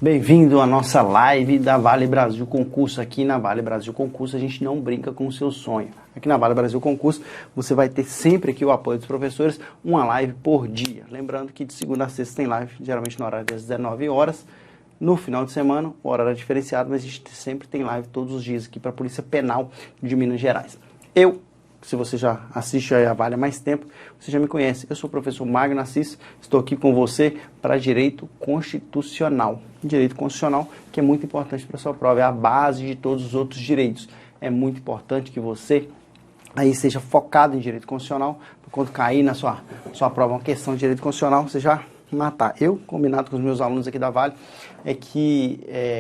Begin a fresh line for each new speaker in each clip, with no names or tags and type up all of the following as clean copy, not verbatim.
Bem-vindo à nossa live da Vale Brasil Concurso. Aqui na Vale Brasil Concurso a gente não brinca com o seu sonho. Aqui na Vale Brasil Concurso você vai ter sempre aqui o apoio dos professores, uma live por dia. Lembrando que de segunda a sexta tem live, geralmente no horário das 19 horas. No final de semana, o horário é diferenciado, mas a gente sempre tem live todos os dias aqui para a Polícia Penal de Minas Gerais. Se você já assiste a Vale há mais tempo, você já me conhece. Eu sou o professor Magno Assis, estou aqui com você para Direito Constitucional. Direito Constitucional, que é muito importante para a sua prova, é a base de todos os outros direitos. É muito importante que você aí seja focado em Direito Constitucional, quando cair na sua prova uma questão de Direito Constitucional, você já matar. Eu, combinado com os meus alunos aqui da Vale, é que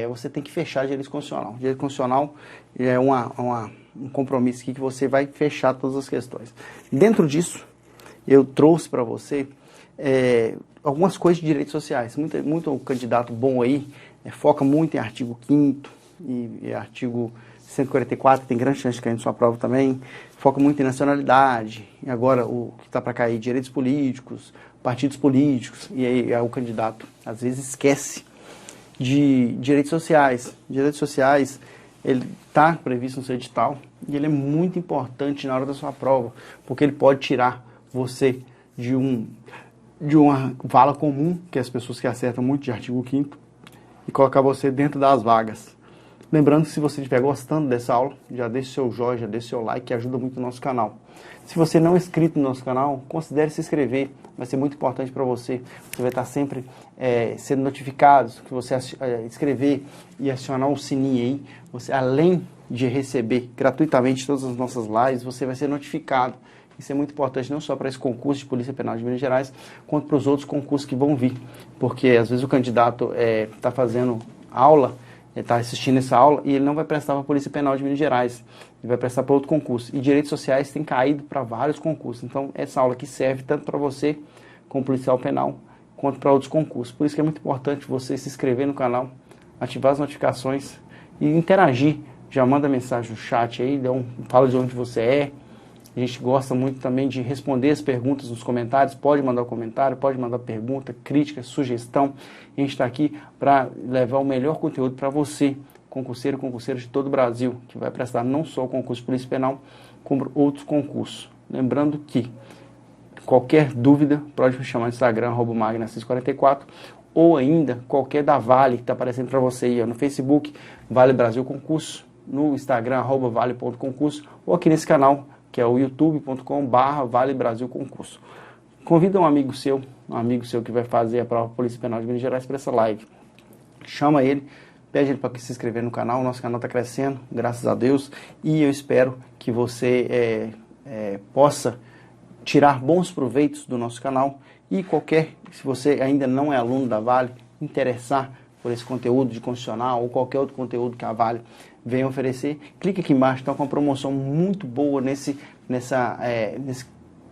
você tem que fechar Direito Constitucional. Direito Constitucional é um compromisso aqui que você vai fechar todas as questões. Dentro disso, eu trouxe para você algumas coisas de direitos sociais. Muito candidato bom aí foca muito em artigo 5º e artigo 144, que tem grande chance de cair na sua prova também. Foca muito em nacionalidade. E agora, o que está para cair, direitos políticos, partidos políticos. E aí o candidato, às vezes, esquece de direitos sociais. Direitos sociais, ele está previsto no seu edital e ele é muito importante na hora da sua prova, porque ele pode tirar você de uma vala comum, que é as pessoas que acertam muito de artigo 5º, e colocar você dentro das vagas. Lembrando que se você estiver gostando dessa aula, já deixe seu joinha, já deixe seu like, que ajuda muito o nosso canal. Se você não é inscrito no nosso canal, considere se inscrever, vai ser muito importante para você. Você vai estar sempre sendo notificado, que você inscrever e acionar o sininho aí. Você, além de receber gratuitamente todas as nossas lives, você vai ser notificado. Isso é muito importante não só para esse concurso de Polícia Penal de Minas Gerais, quanto para os outros concursos que vão vir. Porque às vezes o candidato está fazendo aula, está assistindo essa aula e ele não vai prestar para a Polícia Penal de Minas Gerais, ele vai prestar para outro concurso. E direitos sociais têm caído para vários concursos. Então, essa aula aqui serve tanto para você, como policial penal, quanto para outros concursos. Por isso que é muito importante você se inscrever no canal, ativar as notificações e interagir. Já manda mensagem no chat aí, fala de onde você é. A gente gosta muito também de responder as perguntas nos comentários. Pode mandar um comentário, pode mandar pergunta, crítica, sugestão. A gente está aqui para levar o melhor conteúdo para você, concurseiro e concurseira de todo o Brasil, que vai prestar não só o concurso de Polícia Penal, como outros concursos. Lembrando que qualquer dúvida pode me chamar no Instagram, @magno644, ou ainda qualquer da Vale que está aparecendo para você aí, no Facebook, Vale Brasil Concurso, no Instagram, @vale.concurso, ou aqui nesse canal, que é o youtube.com/Vale Brasil Concurso. Convida um amigo seu que vai fazer a prova Polícia Penal de Minas Gerais para essa live. Chama ele, pede ele para se inscrever no canal. O nosso canal está crescendo, graças a Deus, e eu espero que você possa tirar bons proveitos do nosso canal e se você ainda não é aluno da Vale, interessar por esse conteúdo de constitucional ou qualquer outro conteúdo que a Vale venha oferecer, clique aqui embaixo, está com uma promoção muito boa nesse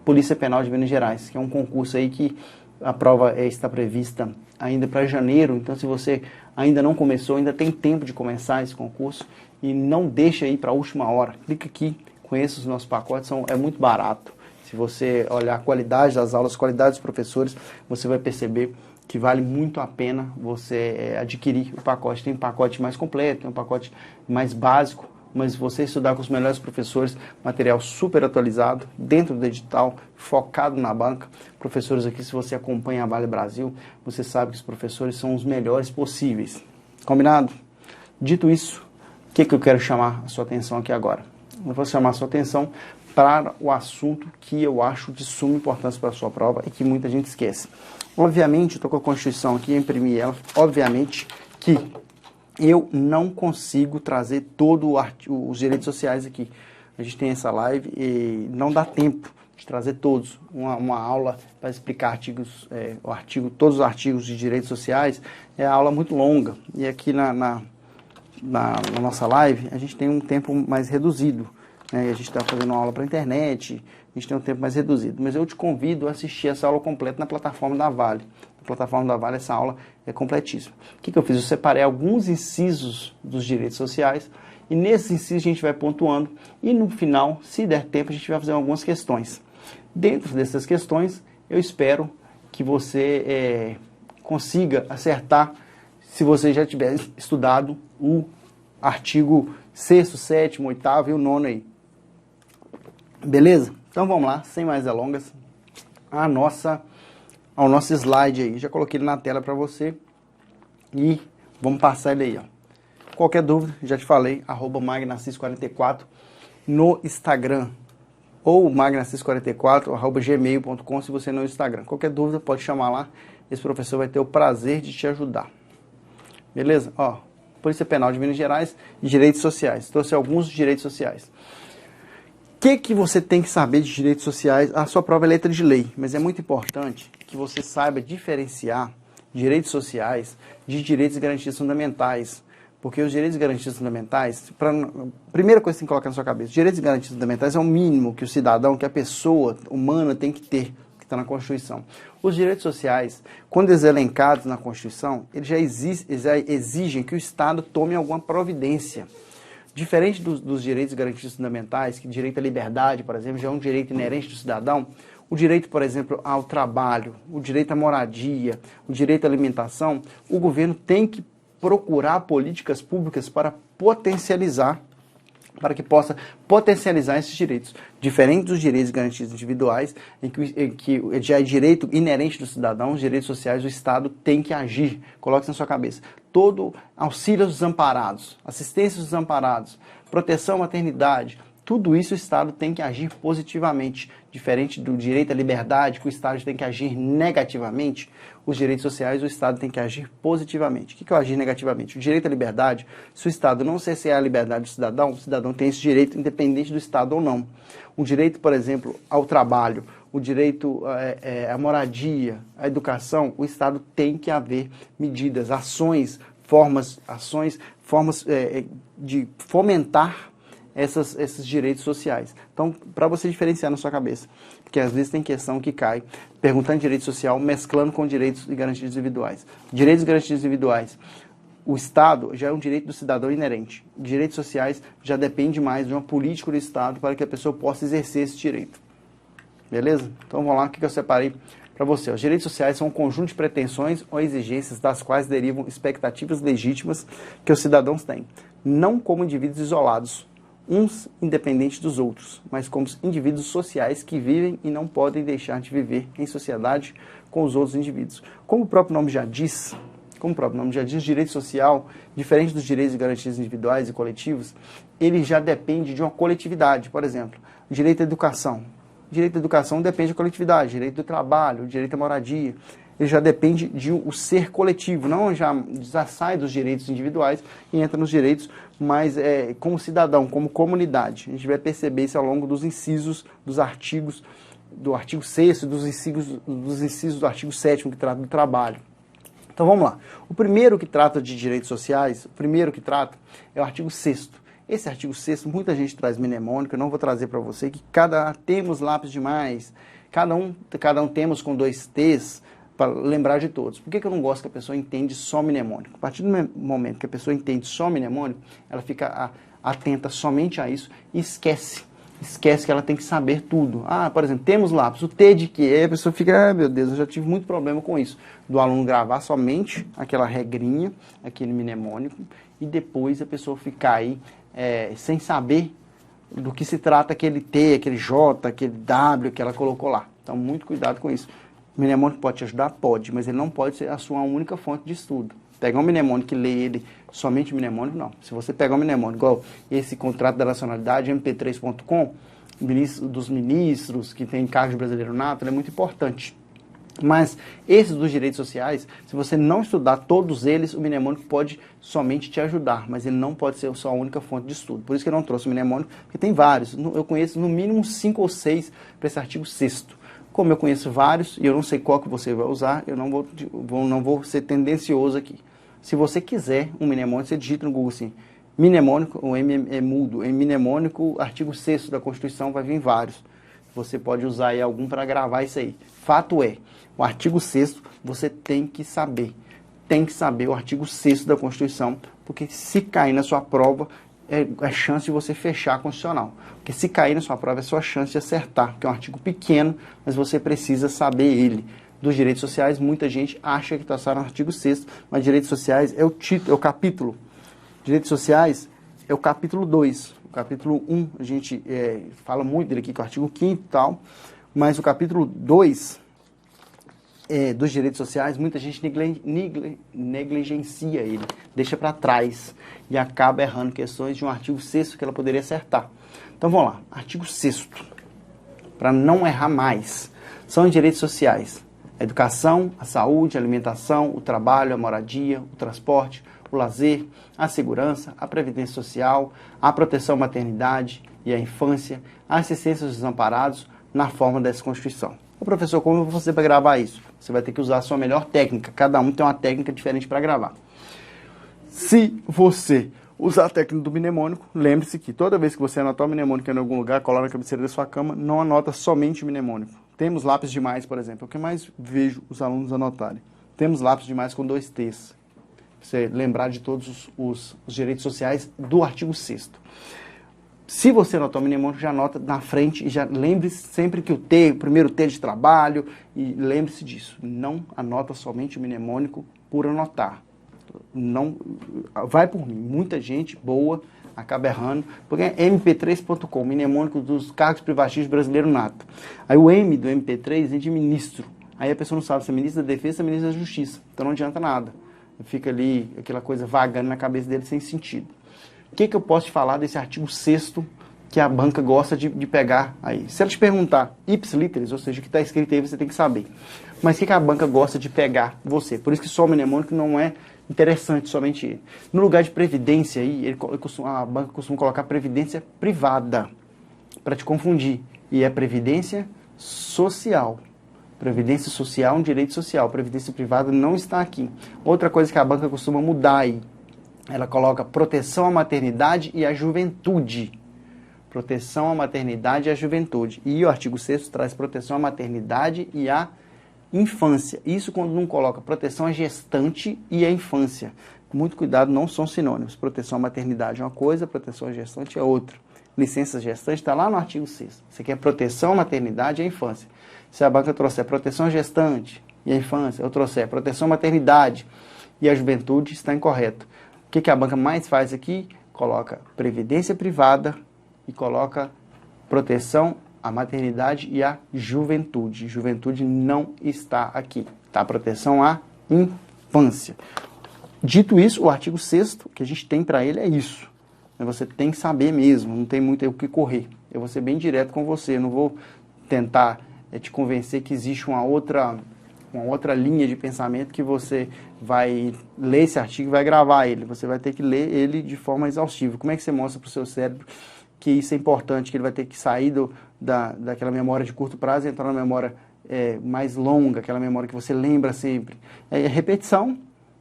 Polícia Penal de Minas Gerais, que é um concurso aí que a prova está prevista ainda para janeiro. Então, se você ainda não começou, ainda tem tempo de começar esse concurso e não deixa aí para a última hora. Clica aqui, conheça os nossos pacotes, é muito barato. Se você olhar a qualidade das aulas, a qualidade dos professores, você vai perceber que vale muito a pena você adquirir o pacote. Tem um pacote mais completo, tem um pacote mais básico, mas você estudar com os melhores professores, material super atualizado, dentro do edital, focado na banca. Professores aqui, se você acompanha a Vale Brasil, você sabe que os professores são os melhores possíveis. Combinado? Dito isso, o que eu quero chamar a sua atenção aqui agora? Eu vou chamar a sua atenção para o assunto que eu acho de suma importância para a sua prova e que muita gente esquece. Obviamente, estou com a Constituição aqui, imprimi ela, obviamente que eu não consigo trazer todos os direitos sociais aqui. A gente tem essa live e não dá tempo de trazer todos. Uma aula para explicar todos os artigos de direitos sociais é uma aula muito longa. E aqui na nossa live a gente tem um tempo mais reduzido. A gente está fazendo uma aula para a internet, a gente tem um tempo mais reduzido. Mas eu te convido a assistir essa aula completa na plataforma da Vale. Na plataforma da Vale, essa aula é completíssima. O que eu fiz? Eu separei alguns incisos dos direitos sociais e nesses incisos a gente vai pontuando e no final, se der tempo, a gente vai fazer algumas questões. Dentro dessas questões, eu espero que você consiga acertar se você já tiver estudado o artigo 6º, 7º, 8º e o 9º aí. Beleza? Então vamos lá, sem mais delongas, ao nosso slide aí. Já coloquei ele na tela para você e vamos passar ele aí, ó. Qualquer dúvida, já te falei, @magnacis44 no Instagram ou magnacis44@gmail.com se você não é no Instagram. Qualquer dúvida pode chamar lá, esse professor vai ter o prazer de te ajudar. Beleza? Ó, Polícia Penal de Minas Gerais e Direitos Sociais. Trouxe alguns direitos sociais. O que você tem que saber de direitos sociais? A sua prova é letra de lei, mas é muito importante que você saiba diferenciar direitos sociais de direitos e garantias fundamentais. Porque os direitos e garantias fundamentais, primeira coisa que você tem que colocar na sua cabeça, direitos e garantias fundamentais é o mínimo que o cidadão, que a pessoa humana tem que ter, que está na Constituição. Os direitos sociais, quando eles elencados na Constituição, eles já exigem que o Estado tome alguma providência. Diferente dos direitos e garantias fundamentais, que direito à liberdade, por exemplo, já é um direito inerente do cidadão, o direito, por exemplo, ao trabalho, o direito à moradia, o direito à alimentação, o governo tem que procurar políticas públicas para potencializar, para que possa potencializar esses direitos. Diferente dos direitos e garantias individuais, em que já é direito inerente do cidadão, os direitos sociais, o Estado tem que agir. Coloque isso na sua cabeça. Todo auxílio aos desamparados, assistência aos desamparados, proteção à maternidade, tudo isso o Estado tem que agir positivamente. Diferente do direito à liberdade, que o Estado tem que agir negativamente, os direitos sociais o Estado tem que agir positivamente. O que é o agir negativamente? O direito à liberdade, se o Estado não cercear a liberdade do cidadão, o cidadão tem esse direito independente do Estado ou não. O direito, por exemplo, ao trabalho, o direito à moradia, à educação, o Estado tem que haver medidas, ações, formas de fomentar esses direitos sociais. Então, para você diferenciar na sua cabeça, porque às vezes tem questão que cai, perguntando direito social, mesclando com direitos e garantias individuais. Direitos e garantias individuais. O Estado já é um direito do cidadão inerente. Direitos sociais já depende mais de uma política do Estado para que a pessoa possa exercer esse direito. Beleza? Então vamos lá, o que eu separei para você. Os direitos sociais são um conjunto de pretensões ou exigências das quais derivam expectativas legítimas que os cidadãos têm, não como indivíduos isolados, uns independentes dos outros, mas como indivíduos sociais que vivem e não podem deixar de viver em sociedade com os outros indivíduos. Como o próprio nome já diz, o direito social, diferente dos direitos e garantias individuais e coletivos, ele já depende de uma coletividade. Por exemplo, o direito à educação. O direito à educação depende da coletividade, o direito do trabalho, o direito à moradia. Ele já depende de o ser coletivo, não já sai dos direitos individuais e entra nos direitos mais como cidadão, como comunidade. A gente vai perceber isso ao longo dos incisos dos artigos, do artigo 6º, dos incisos do artigo 7º, que trata do trabalho. Então vamos lá. O primeiro que trata de direitos sociais, é o artigo 6º. Esse artigo 6º, muita gente traz mnemônico, eu não vou trazer para você, que temos lápis demais, cada um temos com 2 T's, para lembrar de todos. Por que eu não gosto que a pessoa entende só mnemônico? A partir do momento que a pessoa entende só mnemônico, ela fica atenta somente a isso e esquece que ela tem que saber tudo. Por exemplo, temos lápis, o T de quê? Aí a pessoa fica, meu Deus, eu já tive muito problema com isso. Do aluno gravar somente aquela regrinha, aquele mnemônico, e depois a pessoa ficar aí sem saber do que se trata aquele T, aquele J, aquele W que ela colocou lá. Então, muito cuidado com isso. O mnemônico pode te ajudar? Pode, mas ele não pode ser a sua única fonte de estudo. Pegar um mnemônico e ler ele somente mnemônico, não. Se você pegar um mnemônico, igual esse contrato da nacionalidade, mp3.com, dos ministros, que tem cargo de brasileiro nato, ele é muito importante. Mas esses dos direitos sociais, se você não estudar todos eles, o mnemônico pode somente te ajudar, mas ele não pode ser a sua única fonte de estudo. Por isso que eu não trouxe o mnemônico, porque tem vários. Eu conheço no mínimo 5 ou 6 para esse artigo 6º. Como eu conheço vários e eu não sei qual que você vai usar, eu não vou ser tendencioso aqui. Se você quiser um mnemônico, você digita no Google assim, mnemônico, o M é mudo, em mnemônico, artigo 6º da Constituição, vai vir vários. Você pode usar aí algum para gravar isso aí. Fato é, o artigo 6º você tem que saber o artigo 6º da Constituição, porque se cair na sua prova, é a chance de você fechar a Constitucional. Porque se cair na sua prova, é a sua chance de acertar, que é um artigo pequeno, mas você precisa saber ele. dos direitos sociais, muita gente acha que está só no artigo 6º, mas direitos sociais é o título, é o capítulo. Direitos sociais é o capítulo 2. O capítulo 1, a gente fala muito dele aqui, que é o artigo 5º e tal, mas o capítulo 2 dos direitos sociais, muita gente negligencia ele, deixa para trás e acaba errando questões de um artigo 6º que ela poderia acertar. Então vamos lá, artigo 6º, para não errar mais, são direitos sociais: a educação, a saúde, a alimentação, o trabalho, a moradia, o transporte, o lazer, a segurança, a previdência social, a proteção à maternidade e à infância, a assistência aos desamparados na forma dessa Constituição. Ô professor, como eu vou fazer para gravar isso? Você vai ter que usar a sua melhor técnica, cada um tem uma técnica diferente para gravar. Se você usar a técnica do mnemônico, lembre-se que toda vez que você anotar o mnemônico em algum lugar, colar na cabeceira da sua cama, não anota somente o mnemônico. Temos lápis demais, por exemplo, é o que mais vejo os alunos anotarem. Temos lápis demais com 2 T's. Você lembrar de todos os direitos sociais do artigo 6º. Se você anotar o mnemônico, já anota na frente e já lembre-se sempre que o primeiro T de trabalho, e lembre-se disso. Não anota somente o mnemônico por anotar. Não, vai por mim. Muita gente boa acaba errando, porque é mp3.com, mnemônico dos cargos privativos brasileiro nato. Aí o M do MP3 é de ministro. Aí a pessoa não sabe se é ministro da Defesa ou ministro da Justiça. Então não adianta nada. Fica ali aquela coisa vagando na cabeça dele sem sentido. O que eu posso te falar desse artigo 6º que a banca gosta de pegar aí? Se ela te perguntar ipsiliteris, ou seja, o que está escrito aí você tem que saber. Mas o que a banca gosta de pegar você? Por isso que só o mnemônico não é interessante somente ele. No lugar de previdência aí, a banca costuma colocar previdência privada, para te confundir. E é previdência social. Previdência social é um direito social. Previdência privada não está aqui. Outra coisa que a banca costuma mudar aí, ela coloca proteção à maternidade e à juventude. Proteção à maternidade e à juventude. E o artigo 6º traz proteção à maternidade e à infância. Isso quando não coloca proteção à gestante e à infância. Muito cuidado, não são sinônimos. Proteção à maternidade é uma coisa, proteção à gestante é outra. Licença gestante está lá no artigo 6º. Você quer proteção à maternidade e à infância. Se a banca trouxer proteção à gestante e à infância, eu trouxer proteção à maternidade e à juventude, está incorreto. O que a banca mais faz aqui? Coloca previdência privada e coloca proteção à maternidade e à juventude. Juventude não está aqui. Tá? Proteção à infância. Dito isso, o artigo 6º que a gente tem para ele é isso. Você tem que saber mesmo, não tem muito o que correr. Eu vou ser bem direto com você, eu não vou tentar te convencer que existe uma outra linha de pensamento que você vai ler esse artigo e vai gravar ele. Você vai ter que ler ele de forma exaustiva. Como é que você mostra para o seu cérebro que isso é importante, que ele vai ter que sair daquela memória de curto prazo e entrar na memória mais longa, aquela memória que você lembra sempre? É repetição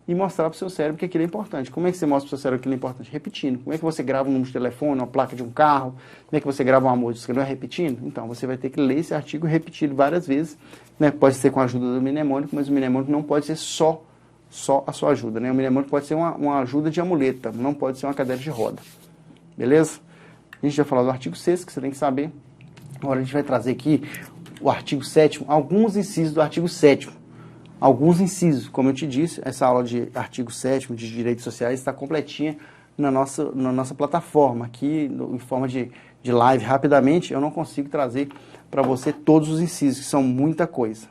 e mostrar para o seu cérebro que aquilo é importante. Como é que você mostra para o seu cérebro que aquilo é importante? Repetindo. Como é que você grava um número de telefone, uma placa de um carro? Como é que você grava uma música? Não é repetindo? Então, você vai ter que ler esse artigo e repetir ele várias vezes. Né? Pode ser com a ajuda do mnemônico, mas o mnemônico não pode ser só a sua ajuda. Né? O mnemônico pode ser uma ajuda de amuleta, não pode ser uma cadeira de roda. Beleza? A gente já falou do artigo 6º, que você tem que saber. Agora a gente vai trazer aqui o artigo 7º, alguns incisos do artigo 7º. Alguns incisos, como eu te disse, essa aula de artigo 7º de direitos sociais está completinha na nossa plataforma. Aqui, em forma de live, rapidamente, eu não consigo trazer para você todos os incisos, que são muita coisa.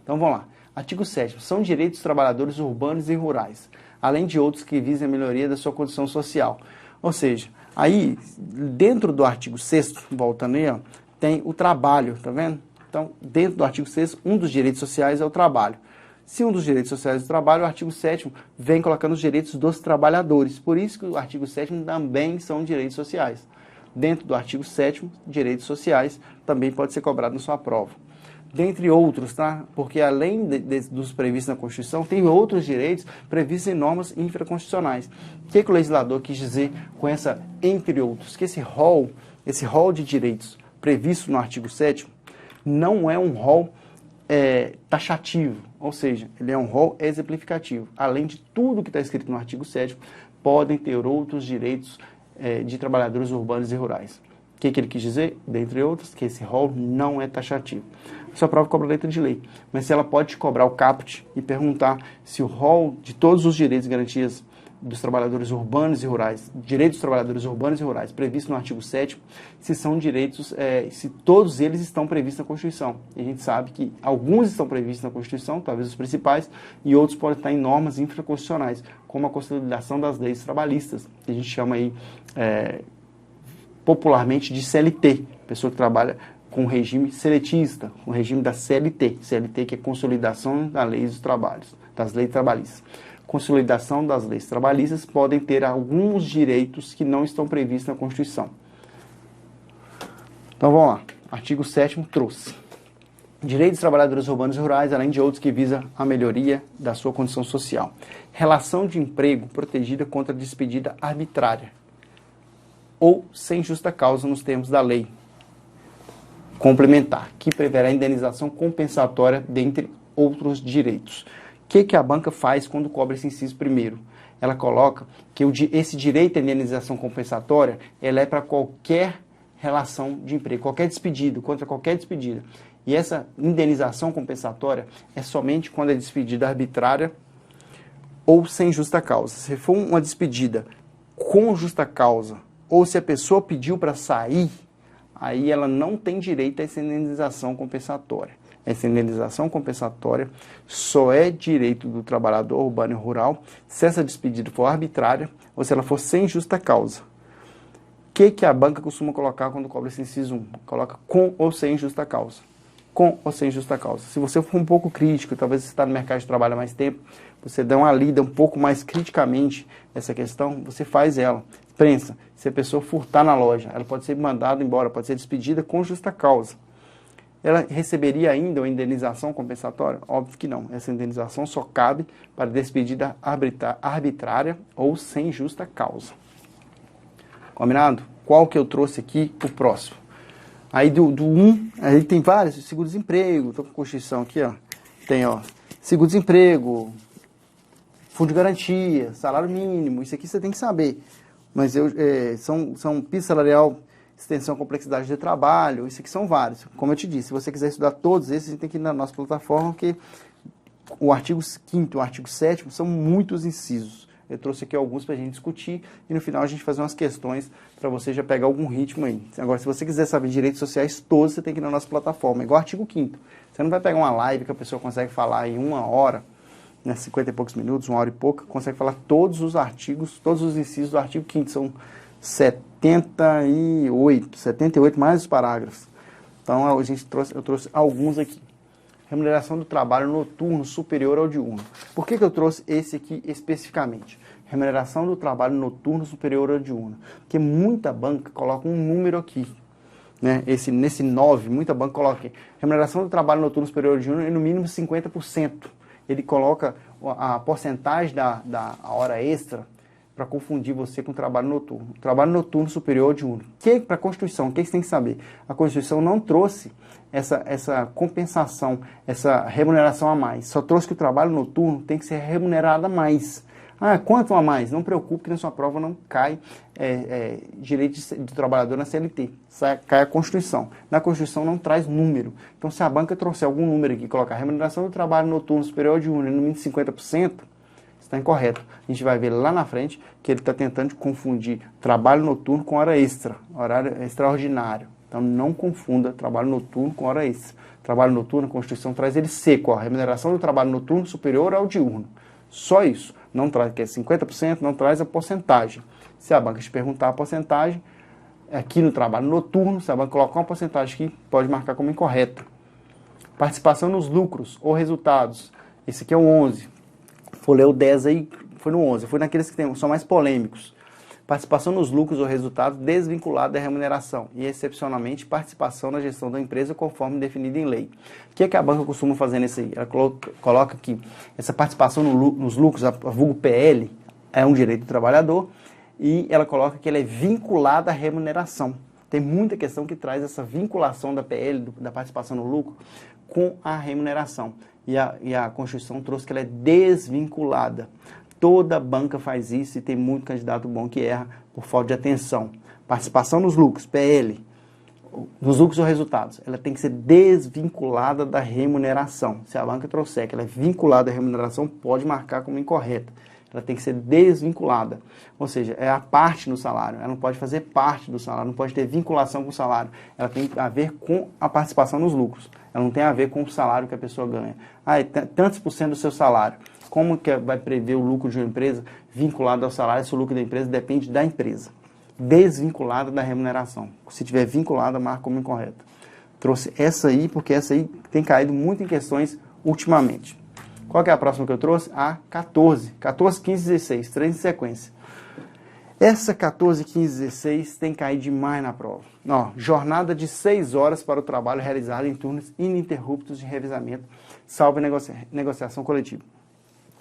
Então, vamos lá. Artigo 7º. São direitos dos trabalhadores urbanos e rurais, além de outros que visem a melhoria da sua condição social. Ou seja, aí, dentro do artigo 6º, voltando aí, ó, tem o trabalho, tá vendo? Então, dentro do artigo 6º, um dos direitos sociais é o trabalho. Se um dos direitos sociais do trabalho, o artigo 7º vem colocando os direitos dos trabalhadores. Por isso que o artigo 7º também são direitos sociais. Dentro do artigo 7º, direitos sociais também pode ser cobrado na sua prova. Dentre outros, tá? Porque além dos previstos na Constituição, tem outros direitos previstos em normas infraconstitucionais. O que o legislador quis dizer com essa entre outros? Que esse rol de direitos previsto no artigo 7º não é um rol taxativo, ou seja, ele é um rol exemplificativo. Além de tudo que está escrito no artigo 7º, podem ter outros direitos de trabalhadores urbanos e rurais. O que ele quis dizer? Dentre outros, que esse rol não é taxativo. A sua prova cobra letra de lei, mas se ela pode te cobrar o caput e perguntar se o rol de todos os direitos e garantias dos trabalhadores urbanos e rurais, direitos dos trabalhadores urbanos e rurais, previsto no artigo 7º, se são direitos, se todos eles estão previstos na Constituição. E a gente sabe que alguns estão previstos na Constituição, talvez os principais, e outros podem estar em normas infraconstitucionais, como a consolidação das leis trabalhistas, que a gente chama aí popularmente de CLT, pessoa que trabalha com regime seletista, o regime da CLT, CLT que é Consolidação das Leis dos Trabalhos, das leis trabalhistas. Consolidação das leis trabalhistas podem ter alguns direitos que não estão previstos na Constituição. Então vamos lá, artigo 7º trouxe direitos dos trabalhadores urbanos e rurais, além de outros que visam a melhoria da sua condição social. Relação de emprego protegida contra despedida arbitrária ou sem justa causa nos termos da lei complementar, que preverá indenização compensatória, dentre outros direitos. O que a banca faz quando cobra esse inciso primeiro? Ela coloca que esse direito à indenização compensatória ela é para qualquer relação de emprego, qualquer despedido, contra qualquer despedida. E essa indenização compensatória é somente quando é despedida arbitrária ou sem justa causa. Se for uma despedida com justa causa ou se a pessoa pediu para sair, aí ela não tem direito a essa indenização compensatória. Essa indenização compensatória só é direito do trabalhador urbano e rural se essa despedida for arbitrária ou se ela for sem justa causa. O que a banca costuma colocar quando cobra esse inciso 1? Coloca com ou sem justa causa. Com ou sem justa causa. Se você for um pouco crítico, talvez você está no mercado de trabalho há mais tempo, você dá uma lida um pouco mais criticamente nessa questão, você faz ela. Pensa, se a pessoa furtar na loja, ela pode ser mandada embora, pode ser despedida com justa causa. Ela receberia ainda uma indenização compensatória? Óbvio que não. Essa indenização só cabe para despedida arbitrária ou sem justa causa. Combinado? Qual que eu trouxe aqui? O próximo. Aí do 1, aí tem vários, seguro-desemprego, estou com a Constituição aqui, ó. Tem, ó, seguro-desemprego, fundo de garantia, salário mínimo, isso aqui você tem que saber. Mas são piso salarial, extensão, complexidade de trabalho, isso aqui são vários. Como eu te disse, se você quiser estudar todos esses, você tem que ir na nossa plataforma, porque o artigo 5º e o artigo 7º são muitos incisos. Eu trouxe aqui alguns para a gente discutir e no final a gente fazer umas questões para você já pegar algum ritmo aí. Agora, se você quiser saber direitos sociais todos, você tem que ir na nossa plataforma, igual o artigo 5º. Você não vai pegar uma live que a pessoa consegue falar em 1 hora, né, 50 e poucos minutos, 1 hora e pouca, consegue falar todos os artigos, todos os incisos do artigo 5º, são 78 mais os parágrafos. Então eu trouxe alguns aqui. Remuneração do trabalho noturno superior ao diurno. Por que eu trouxe esse aqui especificamente? Remuneração do trabalho noturno superior ao diurno. Porque muita banca coloca um número aqui. Né? Nesse 9, muita banca coloca aqui. Remuneração do trabalho noturno superior ao diurno é no mínimo 50%. Ele coloca a porcentagem da hora extra para confundir você com o trabalho noturno. O trabalho noturno superior ao diurno. Para a Constituição, o que você tem que saber? A Constituição não trouxe essa compensação, essa remuneração a mais. Só trouxe que o trabalho noturno tem que ser remunerado a mais. Ah, quanto a mais? Não preocupe que na sua prova não cai direito do trabalhador na CLT. Cai a Constituição. Na Constituição não traz número. Então, se a banca trouxer algum número aqui, colocar remuneração do trabalho noturno superior ao diurno no mínimo 50%, está incorreto. A gente vai ver lá na frente que ele está tentando confundir trabalho noturno com hora extra, horário extraordinário. Então, não confunda trabalho noturno com hora extra. Trabalho noturno, a Constituição traz ele seco, a remuneração do trabalho noturno superior ao diurno. Só isso. Não traz, que é 50%, não traz a porcentagem. Se a banca te perguntar a porcentagem, aqui no trabalho noturno, se a banca colocar uma porcentagem aqui, pode marcar como incorreta. Participação nos lucros ou resultados. Esse aqui é o 11. For ler o 10 aí, foi no 11. Foi naqueles que são mais polêmicos. Participação nos lucros ou resultados desvinculada da remuneração e, excepcionalmente, participação na gestão da empresa conforme definido em lei. O que a banca costuma fazer nesse aí? Ela coloca aqui essa participação nos lucros, a vulgo PL, é um direito do trabalhador e ela coloca que ela é vinculada à remuneração. Tem muita questão que traz essa vinculação da PL, da participação no lucro, com a remuneração. E a Constituição trouxe que ela é desvinculada. Toda banca faz isso e tem muito candidato bom que erra por falta de atenção. Participação nos lucros, PL, dos lucros ou resultados, ela tem que ser desvinculada da remuneração. Se a banca trouxer que ela é vinculada à remuneração, pode marcar como incorreta. Ela tem que ser desvinculada, ou seja, é a parte no salário, ela não pode fazer parte do salário, não pode ter vinculação com o salário, ela tem a ver com a participação nos lucros, ela não tem a ver com o salário que a pessoa ganha. Ah, tantos por cento do seu salário, como que vai prever o lucro de uma empresa vinculado ao salário se o lucro da empresa depende da empresa? Desvinculada da remuneração. Se tiver vinculada, marca como incorreta. Trouxe essa aí, porque essa aí tem caído muito em questões ultimamente. Qual que é a próxima que eu trouxe? A 14. 14, 15, 16. 3 em sequência. Essa 14, 15, 16 tem caído demais na prova. Ó, jornada de 6 horas para o trabalho realizado em turnos ininterruptos de revezamento, salvo negociação coletiva.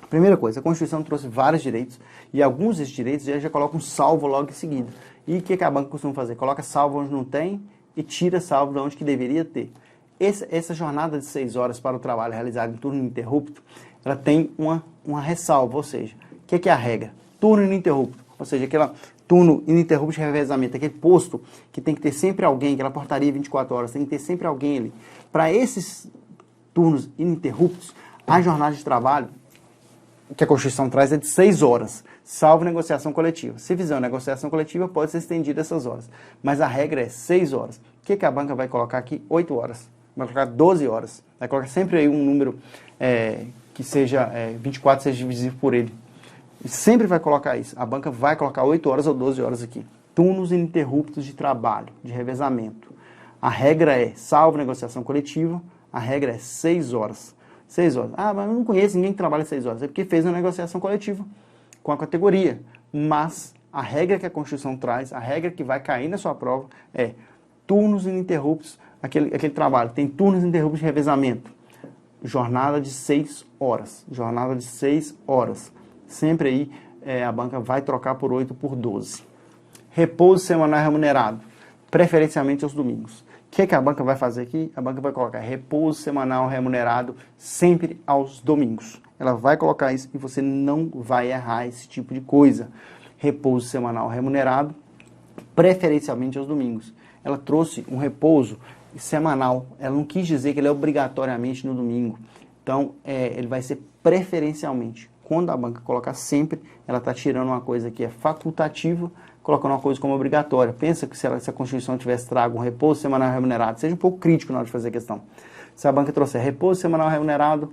Primeira coisa, a Constituição trouxe vários direitos e alguns desses direitos já colocam salvo logo em seguida. E o que a banca costuma fazer? Coloca salvo onde não tem e tira salvo de onde que deveria ter. Essa jornada de 6 horas para o trabalho realizado em turno ininterrupto, ela tem uma ressalva, ou seja, o que é a regra? Turno ininterrupto, ou seja, aquele turno ininterrupto de revezamento, aquele posto que tem que ter sempre alguém, aquela portaria 24 horas, tem que ter sempre alguém ali. Para esses turnos ininterruptos, a jornada de trabalho que a Constituição traz é de 6 horas, salvo negociação coletiva. Se fizer uma negociação coletiva, pode ser estendida essas horas, mas a regra é 6 horas. O que a banca vai colocar aqui? 8 horas. Vai colocar 12 horas. Vai colocar sempre aí um número que seja 24, seja divisível por ele. E sempre vai colocar isso. A banca vai colocar 8 horas ou 12 horas aqui. Turnos ininterruptos de trabalho, de revezamento. A regra é, salvo negociação coletiva, a regra é 6 horas. 6 horas. Ah, mas eu não conheço ninguém que trabalha 6 horas. É porque fez uma negociação coletiva com a categoria. Mas a regra que a Constituição traz, a regra que vai cair na sua prova é turnos ininterruptos, aquele trabalho. Tem turnos ininterruptos de revezamento. Jornada de 6 horas. Jornada de 6 horas. Sempre aí a banca vai trocar por 8 por 12. Repouso semanal remunerado. Preferencialmente aos domingos. O que a banca vai fazer aqui? A banca vai colocar repouso semanal remunerado sempre aos domingos. Ela vai colocar isso e você não vai errar esse tipo de coisa. Repouso semanal remunerado, preferencialmente aos domingos. Ela trouxe um repouso semanal. Ela não quis dizer que ele é obrigatoriamente no domingo. Então, ele vai ser preferencialmente. Quando a banca colocar sempre, ela está tirando uma coisa que é facultativa, colocando uma coisa como obrigatória. Pensa que se a Constituição tivesse trago um repouso semanal remunerado, seja um pouco crítico na hora de fazer a questão. Se a banca trouxer repouso semanal remunerado,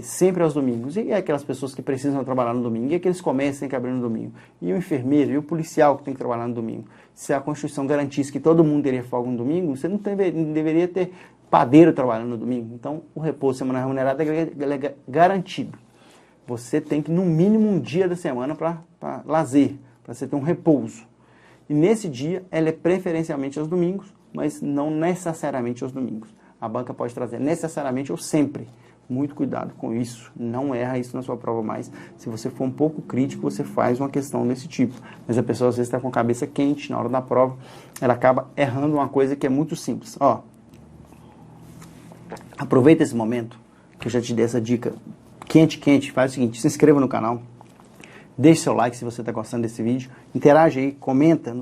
sempre aos domingos, e aquelas pessoas que precisam trabalhar no domingo, e aqueles comércios que têm que abrir no domingo, e o enfermeiro, e o policial que tem que trabalhar no domingo. Se a Constituição garantisse que todo mundo teria folga no domingo, você não deveria ter padeiro trabalhando no domingo. Então, o repouso semanal remunerado é garantido. Você tem que, no mínimo, um dia da semana para lazer, para você ter um repouso. E nesse dia, ela é preferencialmente aos domingos, mas não necessariamente aos domingos. A banca pode trazer necessariamente ou sempre. Muito cuidado com isso. Não erra isso na sua prova mais. Se você for um pouco crítico, você faz uma questão desse tipo. Mas a pessoa, às vezes, está com a cabeça quente na hora da prova. Ela acaba errando uma coisa que é muito simples. Ó, aproveita esse momento, que eu já te dei essa dica quente, faz o seguinte, se inscreva no canal, deixe seu like se você está gostando desse vídeo, interage aí, comenta,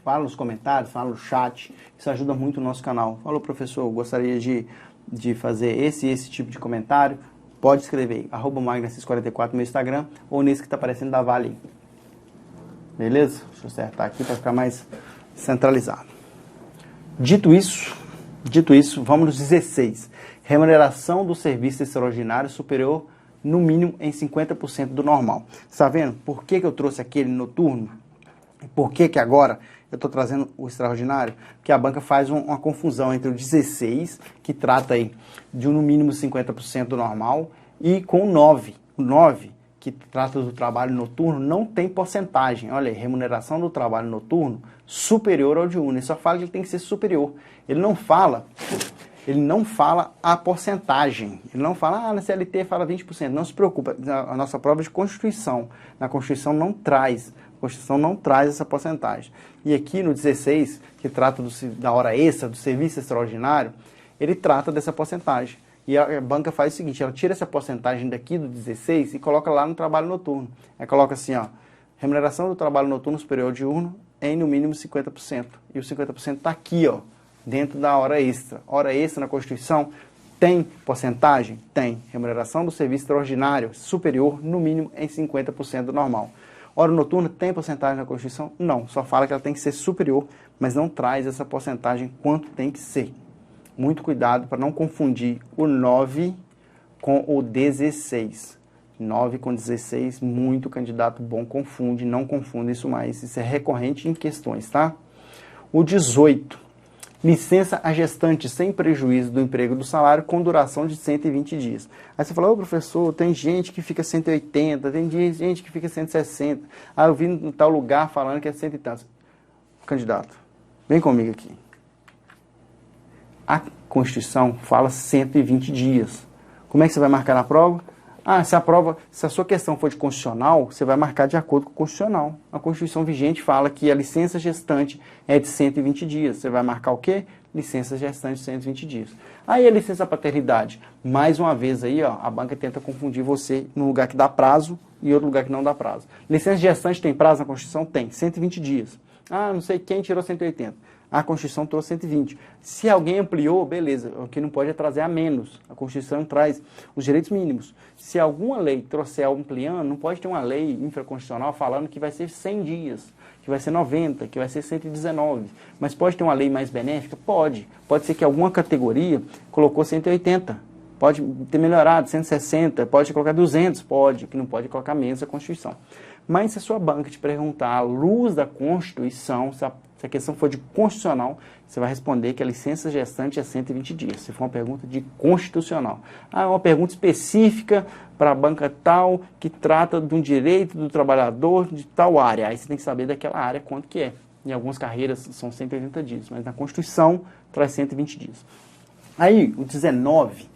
fala nos comentários, fala no chat, isso ajuda muito o nosso canal. Falou, professor, eu gostaria de fazer esse tipo de comentário, pode escrever aí, @magna644 no meu Instagram, ou nesse que está aparecendo da Vale. Beleza? Deixa eu acertar aqui para ficar mais centralizado. Dito isso, vamos nos 16. Remuneração do serviço extraordinário superior no mínimo em 50% do normal. Está vendo por que eu trouxe aquele noturno? Por que agora eu estou trazendo o extraordinário? Porque a banca faz uma confusão entre o 16, que trata aí de no mínimo 50% do normal, e com o 9. O 9, que trata do trabalho noturno, não tem porcentagem. Olha aí, remuneração do trabalho noturno superior ao diurno. Ele só fala que ele tem que ser superior. Ele não fala a porcentagem. Ele não fala, na CLT fala 20%. Não se preocupa, a nossa prova é de Constituição. Na Constituição não traz essa porcentagem. E aqui no 16, que trata da hora extra, do serviço extraordinário, ele trata dessa porcentagem. E a banca faz o seguinte, ela tira essa porcentagem daqui do 16 e coloca lá no trabalho noturno. Ela coloca assim, ó, remuneração do trabalho noturno superior ao diurno em no mínimo 50%. E o 50% está aqui, ó, dentro da hora extra. Hora extra na Constituição tem porcentagem? Tem. Remuneração do serviço extraordinário superior, no mínimo, em 50% do normal. Hora noturna tem porcentagem na Constituição? Não. Só fala que ela tem que ser superior, mas não traz essa porcentagem quanto tem que ser. Muito cuidado para não confundir o 9 com o 16. 9 com 16, muito candidato bom confunde, não confunda isso mais. Isso é recorrente em questões, tá? O 18. Licença a gestante sem prejuízo do emprego do salário com duração de 120 dias. Aí você fala, ô professor, tem gente que fica 180, tem gente que fica 160. Ah, eu vi em tal lugar falando que é 100 e tantos. Candidato, vem comigo aqui. A Constituição fala 120 dias. Como é que você vai marcar na prova? Ah, se a sua questão for de constitucional, você vai marcar de acordo com o constitucional. A Constituição vigente fala que a licença gestante é de 120 dias. Você vai marcar o quê? Licença gestante de 120 dias. Aí a licença paternidade. Mais uma vez aí, ó, a banca tenta confundir você num lugar que dá prazo e outro lugar que não dá prazo. Licença gestante tem prazo na Constituição? Tem, 120 dias. Ah, não sei quem tirou 180. A Constituição trouxe 120. Se alguém ampliou, beleza. O que não pode é trazer a menos. A Constituição traz os direitos mínimos. Se alguma lei trouxer ampliando, não pode ter uma lei infraconstitucional falando que vai ser 100 dias, que vai ser 90, que vai ser 119. Mas pode ter uma lei mais benéfica? Pode. Pode ser que alguma categoria colocou 180. Pode ter melhorado, 160. Pode colocar 200. Pode. Que não pode colocar menos a Constituição. Mas se a sua banca te perguntar à luz da Constituição, se a questão for de constitucional, você vai responder que a licença gestante é 120 dias. Se for uma pergunta de constitucional. Ah, é uma pergunta específica para a banca tal, que trata de um direito do trabalhador de tal área. Aí você tem que saber daquela área quanto que é. Em algumas carreiras são 180 dias, mas na Constituição traz 120 dias. Aí, o 19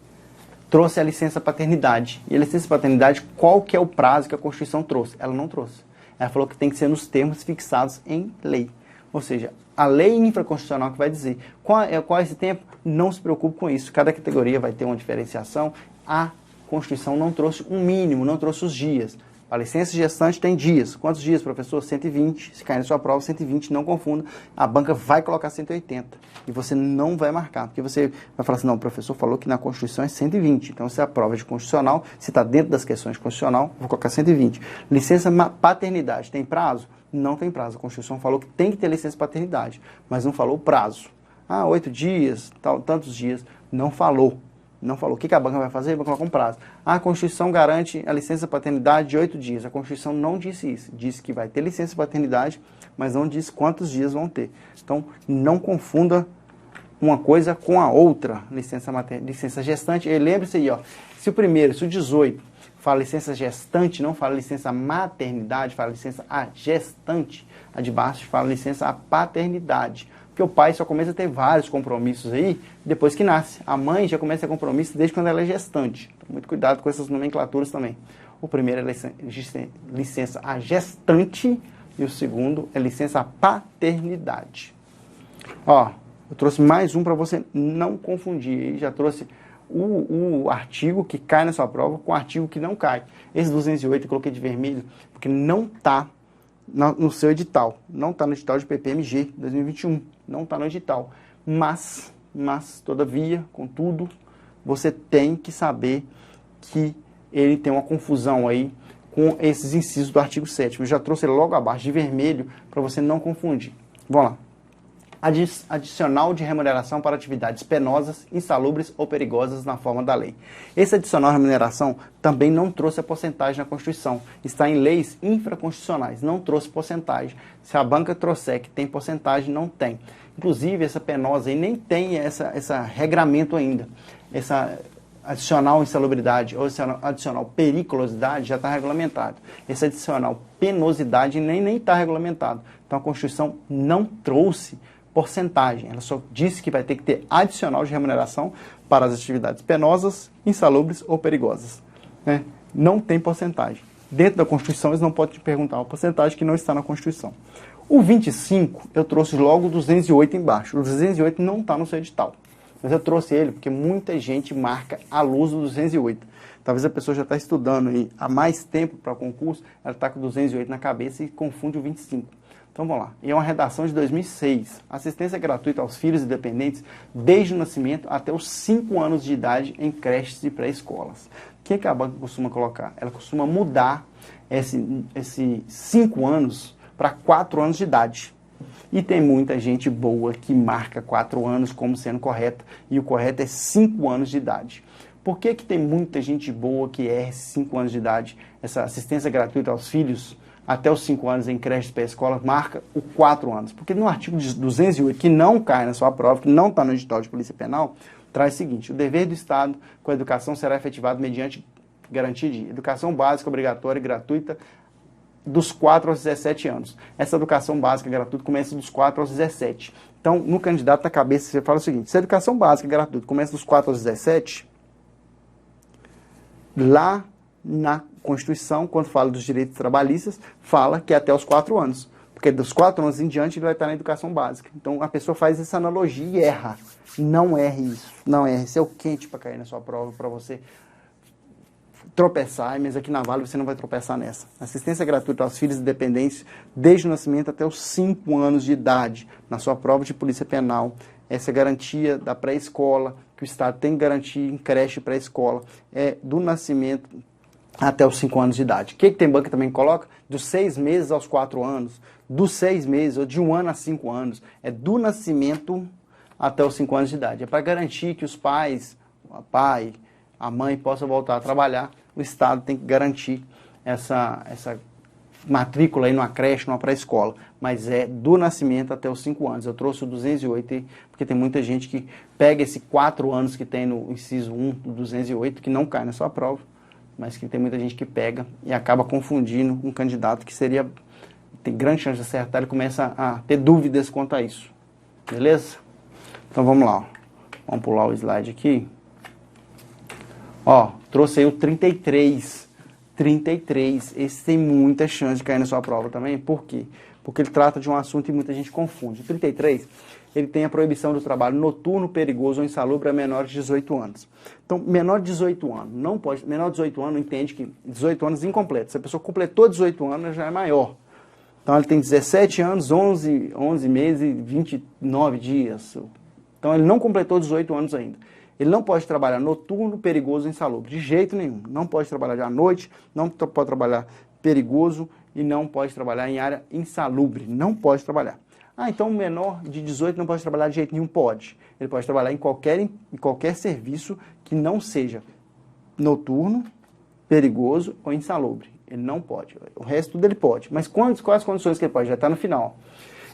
trouxe a licença paternidade. E a licença paternidade, qual que é o prazo que a Constituição trouxe? Ela não trouxe. Ela falou que tem que ser nos termos fixados em lei. Ou seja, a lei infraconstitucional que vai dizer qual é esse tempo, não se preocupe com isso. Cada categoria vai ter uma diferenciação. A Constituição não trouxe um mínimo, não trouxe os dias. A licença gestante tem dias. Quantos dias, professor? 120. Se cair na sua prova, 120, não confunda. A banca vai colocar 180. E você não vai marcar. Porque você vai falar assim, não, o professor falou que na Constituição é 120. Então, se a prova é de constitucional, se está dentro das questões de constitucional, vou colocar 120. Licença paternidade, tem prazo? Não tem prazo. A Constituição falou que tem que ter licença paternidade, mas não falou o prazo. Ah, 8 dias, tantos dias. Não falou. Não falou. O que a banca vai fazer? Vai colocar um prazo. A Constituição garante a licença paternidade de 8 dias. A Constituição não disse isso. Disse que vai ter licença paternidade, mas não disse quantos dias vão ter. Então, não confunda uma coisa com a outra. Licença gestante. E lembre-se aí, ó, se o 18 fala licença gestante, não fala licença maternidade, fala licença a gestante. A de baixo fala licença a paternidade. Porque o pai só começa a ter vários compromissos aí depois que nasce. A mãe já começa a ter compromisso desde quando ela é gestante. Então, muito cuidado com essas nomenclaturas também. O primeiro é licença a gestante e o segundo é licença a paternidade. Ó, eu trouxe mais um para você não confundir. Já trouxe o artigo que cai na sua prova com o artigo que não cai. Esse 208 eu coloquei de vermelho porque não está no seu edital. Não está no edital de PPMG 2021. Não está no edital. Mas, todavia, contudo, você tem que saber que ele tem uma confusão aí com esses incisos do artigo 7º. Eu já trouxe ele logo abaixo de vermelho para você não confundir. Vamos lá. Adicional de remuneração para atividades penosas, insalubres ou perigosas na forma da lei. Esse adicional de remuneração também não trouxe a porcentagem na Constituição. Está em leis infraconstitucionais, não trouxe porcentagem. Se a banca trouxer que tem porcentagem, não tem. Inclusive, essa penosa aí nem tem essa regramento ainda. Essa adicional insalubridade ou adicional periculosidade já está regulamentado. Esse adicional penosidade nem está regulamentado. Então, a Constituição não trouxe porcentagem. Ela só disse que vai ter que ter adicional de remuneração para as atividades penosas, insalubres ou perigosas. Né? Não tem porcentagem. Dentro da Constituição, eles não podem te perguntar uma porcentagem que não está na Constituição. O 25, eu trouxe logo o 208 embaixo. O 208 não está no seu edital. Mas eu trouxe ele porque muita gente marca à luz do 208. Talvez a pessoa já está estudando aí há mais tempo para concurso, ela está com o 208 na cabeça e confunde o 25. Então vamos lá. E é uma redação de 2006. Assistência gratuita aos filhos e dependentes desde o nascimento até os 5 anos de idade em creches e pré-escolas. O que a banca costuma colocar? Ela costuma mudar esse 5 anos para 4 anos de idade. E tem muita gente boa que marca 4 anos como sendo correta. E o correto é 5 anos de idade. Por que tem muita gente boa que erra 5 anos de idade? Essa assistência gratuita aos filhos até os 5 anos em creche para escola, marca o 4 anos. Porque no artigo 208, que não cai na sua prova, que não está no edital de Polícia Penal, traz o seguinte: o dever do Estado com a educação será efetivado mediante garantia de educação básica, obrigatória e gratuita dos 4 aos 17 anos. Essa educação básica gratuita começa dos 4 aos 17. Então, no candidato na cabeça, você fala o seguinte: se a educação básica gratuita começa dos 4 aos 17, lá na Constituição, quando fala dos direitos trabalhistas, fala que é até os 4 anos. Porque dos 4 anos em diante ele vai estar na educação básica. Então a pessoa faz essa analogia e erra. Não erre isso. Não erre. Isso é o quente para cair na sua prova, para você tropeçar, mas aqui na Vale você não vai tropeçar nessa. Assistência gratuita aos filhos e dependentes desde o nascimento até os 5 anos de idade. Na sua prova de Polícia Penal, essa garantia da pré-escola, que o Estado tem que garantir em creche pré-escola, é do nascimento até os 5 anos de idade. O que tem banca também que coloca? Dos 6 meses aos 4 anos, dos 6 meses, ou de 1 ano a 5 anos. É do nascimento até os 5 anos de idade. É para garantir que os pais, o pai, a mãe possam voltar a trabalhar. O Estado tem que garantir essa matrícula aí numa creche, numa pré-escola. Mas é do nascimento até os 5 anos. Eu trouxe o 208, porque tem muita gente que pega esse 4 anos que tem no inciso 1 do 208, que não cai na sua prova, mas que tem muita gente que pega e acaba confundindo um candidato que tem grande chance de acertar, ele começa a ter dúvidas quanto a isso. Beleza? Então vamos lá. Ó. Vamos pular o slide aqui. Ó, trouxe aí o 33. 33. Esse tem muita chance de cair na sua prova também. Por quê? Porque ele trata de um assunto e muita gente confunde. O 33, ele tem a proibição do trabalho noturno, perigoso ou insalubre a menores de 18 anos. Então, menor de 18 anos, não pode, menor de 18 anos entende que 18 anos incompleto. Se a pessoa completou 18 anos, já é maior. Então, ele tem 17 anos, 11 meses e 29 dias. Então, ele não completou 18 anos ainda. Ele não pode trabalhar noturno, perigoso ou insalubre, de jeito nenhum. Não pode trabalhar à noite, não pode trabalhar perigoso e não pode trabalhar em área insalubre. Não pode trabalhar. Ah, então o menor de 18 não pode trabalhar de jeito nenhum? Pode. Ele pode trabalhar em qualquer serviço que não seja noturno, perigoso ou insalubre. Ele não pode. O resto tudo ele pode. Mas quais as condições que ele pode? Já está no final.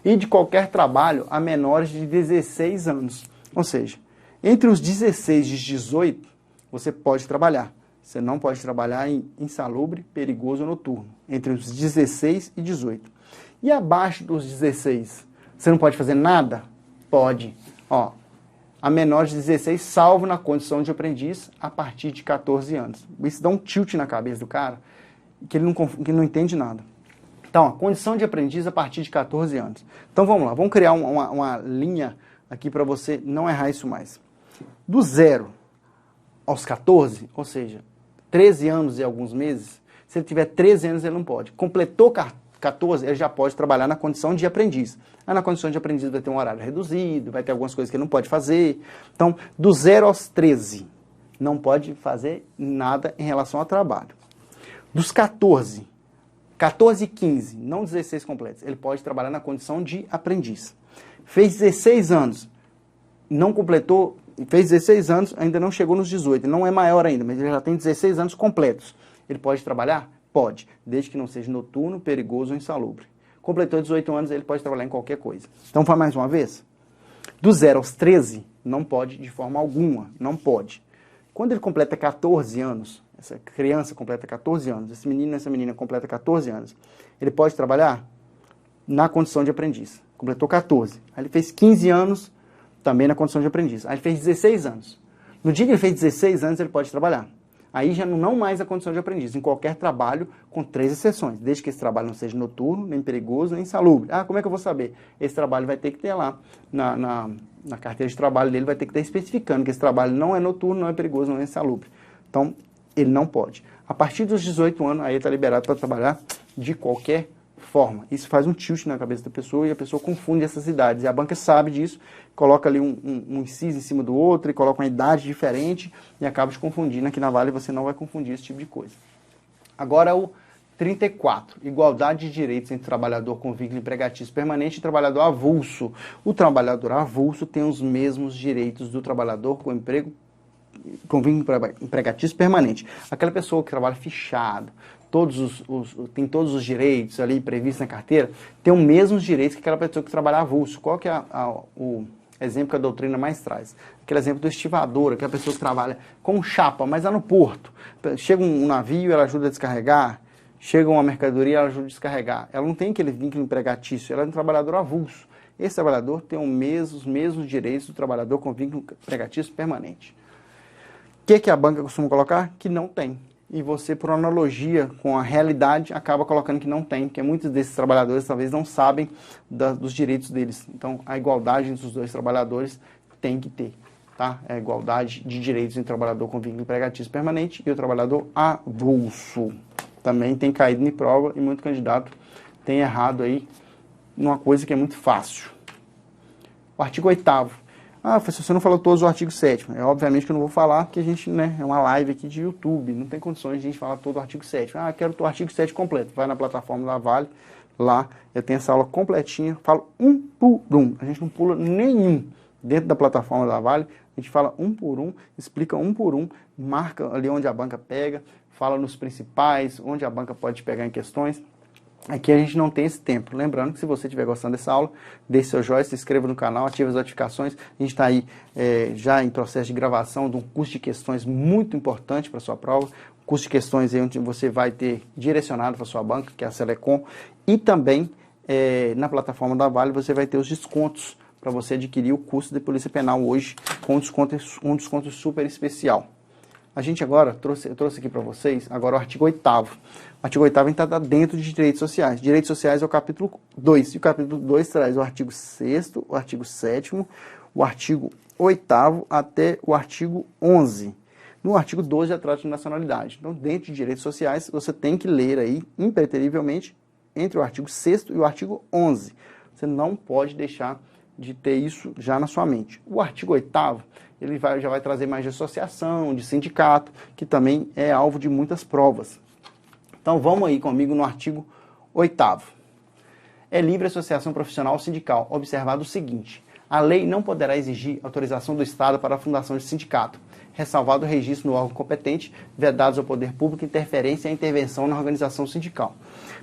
E de qualquer trabalho a menores de 16 anos. Ou seja, entre os 16 e os 18, você pode trabalhar. Você não pode trabalhar em insalubre, perigoso ou noturno. Entre os 16 e 18. E abaixo dos 16, você não pode fazer nada? Pode. Ó, a menor de 16, salvo na condição de aprendiz, a partir de 14 anos. Isso dá um tilt na cabeça do cara, que ele não entende nada. Então, a condição de aprendiz a partir de 14 anos. Então, vamos lá. Vamos criar uma linha aqui para você não errar isso mais. Do 0 aos 14, ou seja, 13 anos e alguns meses, se ele tiver 13 anos, ele não pode. Completou 14, ele já pode trabalhar na condição de aprendiz. Aí na condição de aprendiz vai ter um horário reduzido, vai ter algumas coisas que ele não pode fazer. Então, do 0 aos 13, não pode fazer nada em relação ao trabalho. Dos 14 e 15, não 16 completos, ele pode trabalhar na condição de aprendiz. Fez 16 anos, não completou, fez 16 anos, ainda não chegou nos 18, ele não é maior ainda, mas ele já tem 16 anos completos. Ele pode trabalhar? Pode, desde que não seja noturno, perigoso ou insalubre. Completou 18 anos, ele pode trabalhar em qualquer coisa. Então, para mais uma vez, do 0 aos 13, não pode de forma alguma, não pode. Quando ele completa 14 anos, essa criança completa 14 anos, esse menino, essa menina completa 14 anos, ele pode trabalhar na condição de aprendiz. Completou 14. Aí ele fez 15 anos, também na condição de aprendiz. Aí ele fez 16 anos. No dia que ele fez 16 anos, ele pode trabalhar. Aí já não mais a condição de aprendiz, em qualquer trabalho, com 3 exceções, desde que esse trabalho não seja noturno, nem perigoso, nem insalubre. Ah, como é que eu vou saber? Esse trabalho vai ter que ter lá, na carteira de trabalho dele, vai ter que estar especificando que esse trabalho não é noturno, não é perigoso, não é insalubre. Então, ele não pode. A partir dos 18 anos, aí ele está liberado para trabalhar de qualquer forma. Isso faz um tilt na cabeça da pessoa e a pessoa confunde essas idades. E a banca sabe disso, coloca ali um inciso em cima do outro e coloca uma idade diferente e acaba te confundindo. Aqui na Vale você não vai confundir esse tipo de coisa. Agora o 34. Igualdade de direitos entre trabalhador com vínculo empregatício permanente e trabalhador avulso. O trabalhador avulso tem os mesmos direitos do trabalhador com emprego com vínculo empregatício permanente. Aquela pessoa que trabalha fichado, tem todos os direitos ali previstos na carteira, tem os mesmos direitos que aquela pessoa que trabalha avulso. Qual que é o exemplo que a doutrina mais traz? Aquele exemplo do estivador, aquela pessoa que trabalha com chapa, mas lá no porto. Chega um navio, ela ajuda a descarregar. Chega uma mercadoria, ela ajuda a descarregar. Ela não tem aquele vínculo empregatício, ela é um trabalhador avulso. Esse trabalhador tem os mesmos direitos do trabalhador com vínculo empregatício permanente. O que a banca costuma colocar? Que não tem. E você, por analogia com a realidade, acaba colocando que não tem, porque muitos desses trabalhadores talvez não sabem dos direitos deles. Então, a igualdade entre os dois trabalhadores tem que ter, tá? É a igualdade de direitos entre o trabalhador com vínculo empregatício permanente e o trabalhador avulso. Também tem caído em prova e muito candidato tem errado aí numa coisa que é muito fácil. O artigo 8º. Ah, professor, você não falou todos o artigo 7º. É obviamente que eu não vou falar, porque a gente, né, é uma live aqui de YouTube, não tem condições de a gente falar todo o artigo 7º. Ah, quero o artigo 7º completo. Vai na plataforma da Vale, lá eu tenho essa aula completinha, falo um por um. A gente não pula nenhum dentro da plataforma da Vale, a gente fala um por um, explica um por um, marca ali onde a banca pega, fala nos principais, onde a banca pode pegar em questões. Aqui a gente não tem esse tempo. Lembrando que se você estiver gostando dessa aula, deixe seu joinha, se inscreva no canal, ative as notificações. A gente está aí já em processo de gravação de um curso de questões muito importante para a sua prova. Curso de questões aí onde você vai ter direcionado para a sua banca, que é a Selecom. E também na plataforma da Vale você vai ter os descontos para você adquirir o curso de Polícia Penal hoje com um desconto super especial. A gente agora, eu trouxe aqui para vocês, agora o artigo 8º. O artigo 8º está dentro de direitos sociais. Direitos sociais é o capítulo 2. E o capítulo 2 traz o artigo 6º, o artigo 7º, o artigo 8º até o artigo 11. No artigo 12 já trata de nacionalidade. Então, dentro de direitos sociais, você tem que ler aí, impreterivelmente, entre o artigo 6º e o artigo 11. Você não pode deixar de ter isso já na sua mente. O artigo 8º, ele já vai trazer mais de associação, de sindicato, que também é alvo de muitas provas. Então vamos aí comigo no artigo 8º. É livre associação profissional ou sindical, observado o seguinte: a lei não poderá exigir autorização do Estado para a fundação de sindicato, ressalvado o registro no órgão competente, vedados ao poder público interferência e intervenção na organização sindical.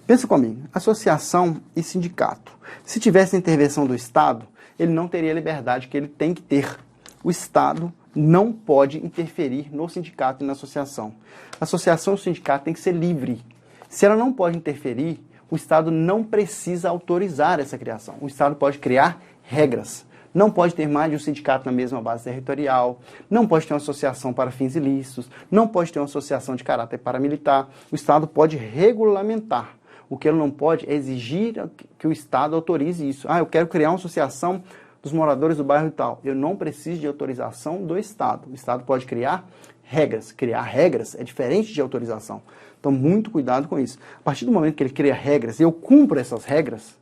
Pensa comigo, associação e sindicato. Se tivesse intervenção do Estado, ele não teria a liberdade que ele tem que ter. O Estado não pode interferir no sindicato e na associação. A associação e o sindicato tem que ser livre. Se ela não pode interferir, o Estado não precisa autorizar essa criação. O Estado pode criar regras. Não pode ter mais de um sindicato na mesma base territorial, não pode ter uma associação para fins ilícitos, não pode ter uma associação de caráter paramilitar. O Estado pode regulamentar. O que ele não pode é exigir que o Estado autorize isso. Ah, eu quero criar uma associação dos moradores do bairro e tal. Eu não preciso de autorização do Estado. O Estado pode criar regras. Criar regras é diferente de autorização. Então, muito cuidado com isso. A partir do momento que ele cria regras e eu cumpro essas regras,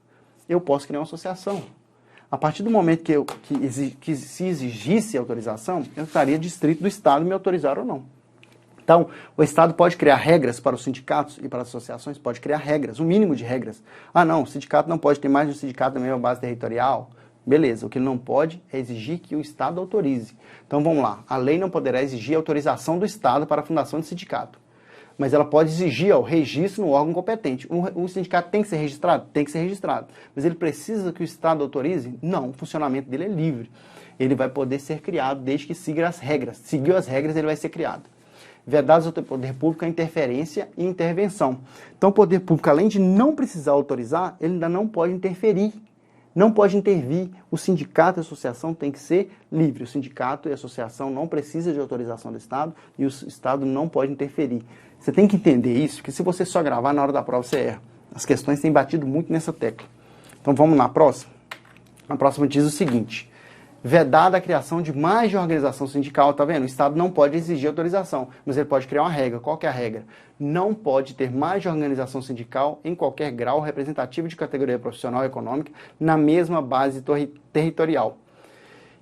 eu posso criar uma associação. A partir do momento que se exigisse autorização, eu estaria distrito do Estado me autorizar ou não. Então, o Estado pode criar regras para os sindicatos e para as associações, pode criar regras, um mínimo de regras. Ah, não, o sindicato não pode ter mais de um sindicato na mesma base territorial. Beleza, o que ele não pode é exigir que o Estado autorize. Então, vamos lá, a lei não poderá exigir autorização do Estado para a fundação de sindicato. Mas ela pode exigir o registro no órgão competente. O sindicato tem que ser registrado? Tem que ser registrado. Mas ele precisa que o Estado autorize? Não, o funcionamento dele é livre. Ele vai poder ser criado desde que siga as regras. Seguiu as regras, ele vai ser criado. Vedados ao poder público a interferência e intervenção. Então, o poder público, além de não precisar autorizar, ele ainda não pode interferir. Não pode intervir. O sindicato e a associação tem que ser livre. O sindicato e a associação não precisam de autorização do Estado e o Estado não pode interferir. Você tem que entender isso, que se você só gravar na hora da prova, você erra. As questões têm batido muito nessa tecla. Então vamos na próxima. A próxima diz o seguinte: Vedada a criação de mais de uma organização sindical, tá vendo? O Estado não pode exigir autorização, mas ele pode criar uma regra. Qual que é a regra? Não pode ter mais de uma organização sindical em qualquer grau representativo de categoria profissional e econômica na mesma base territorial,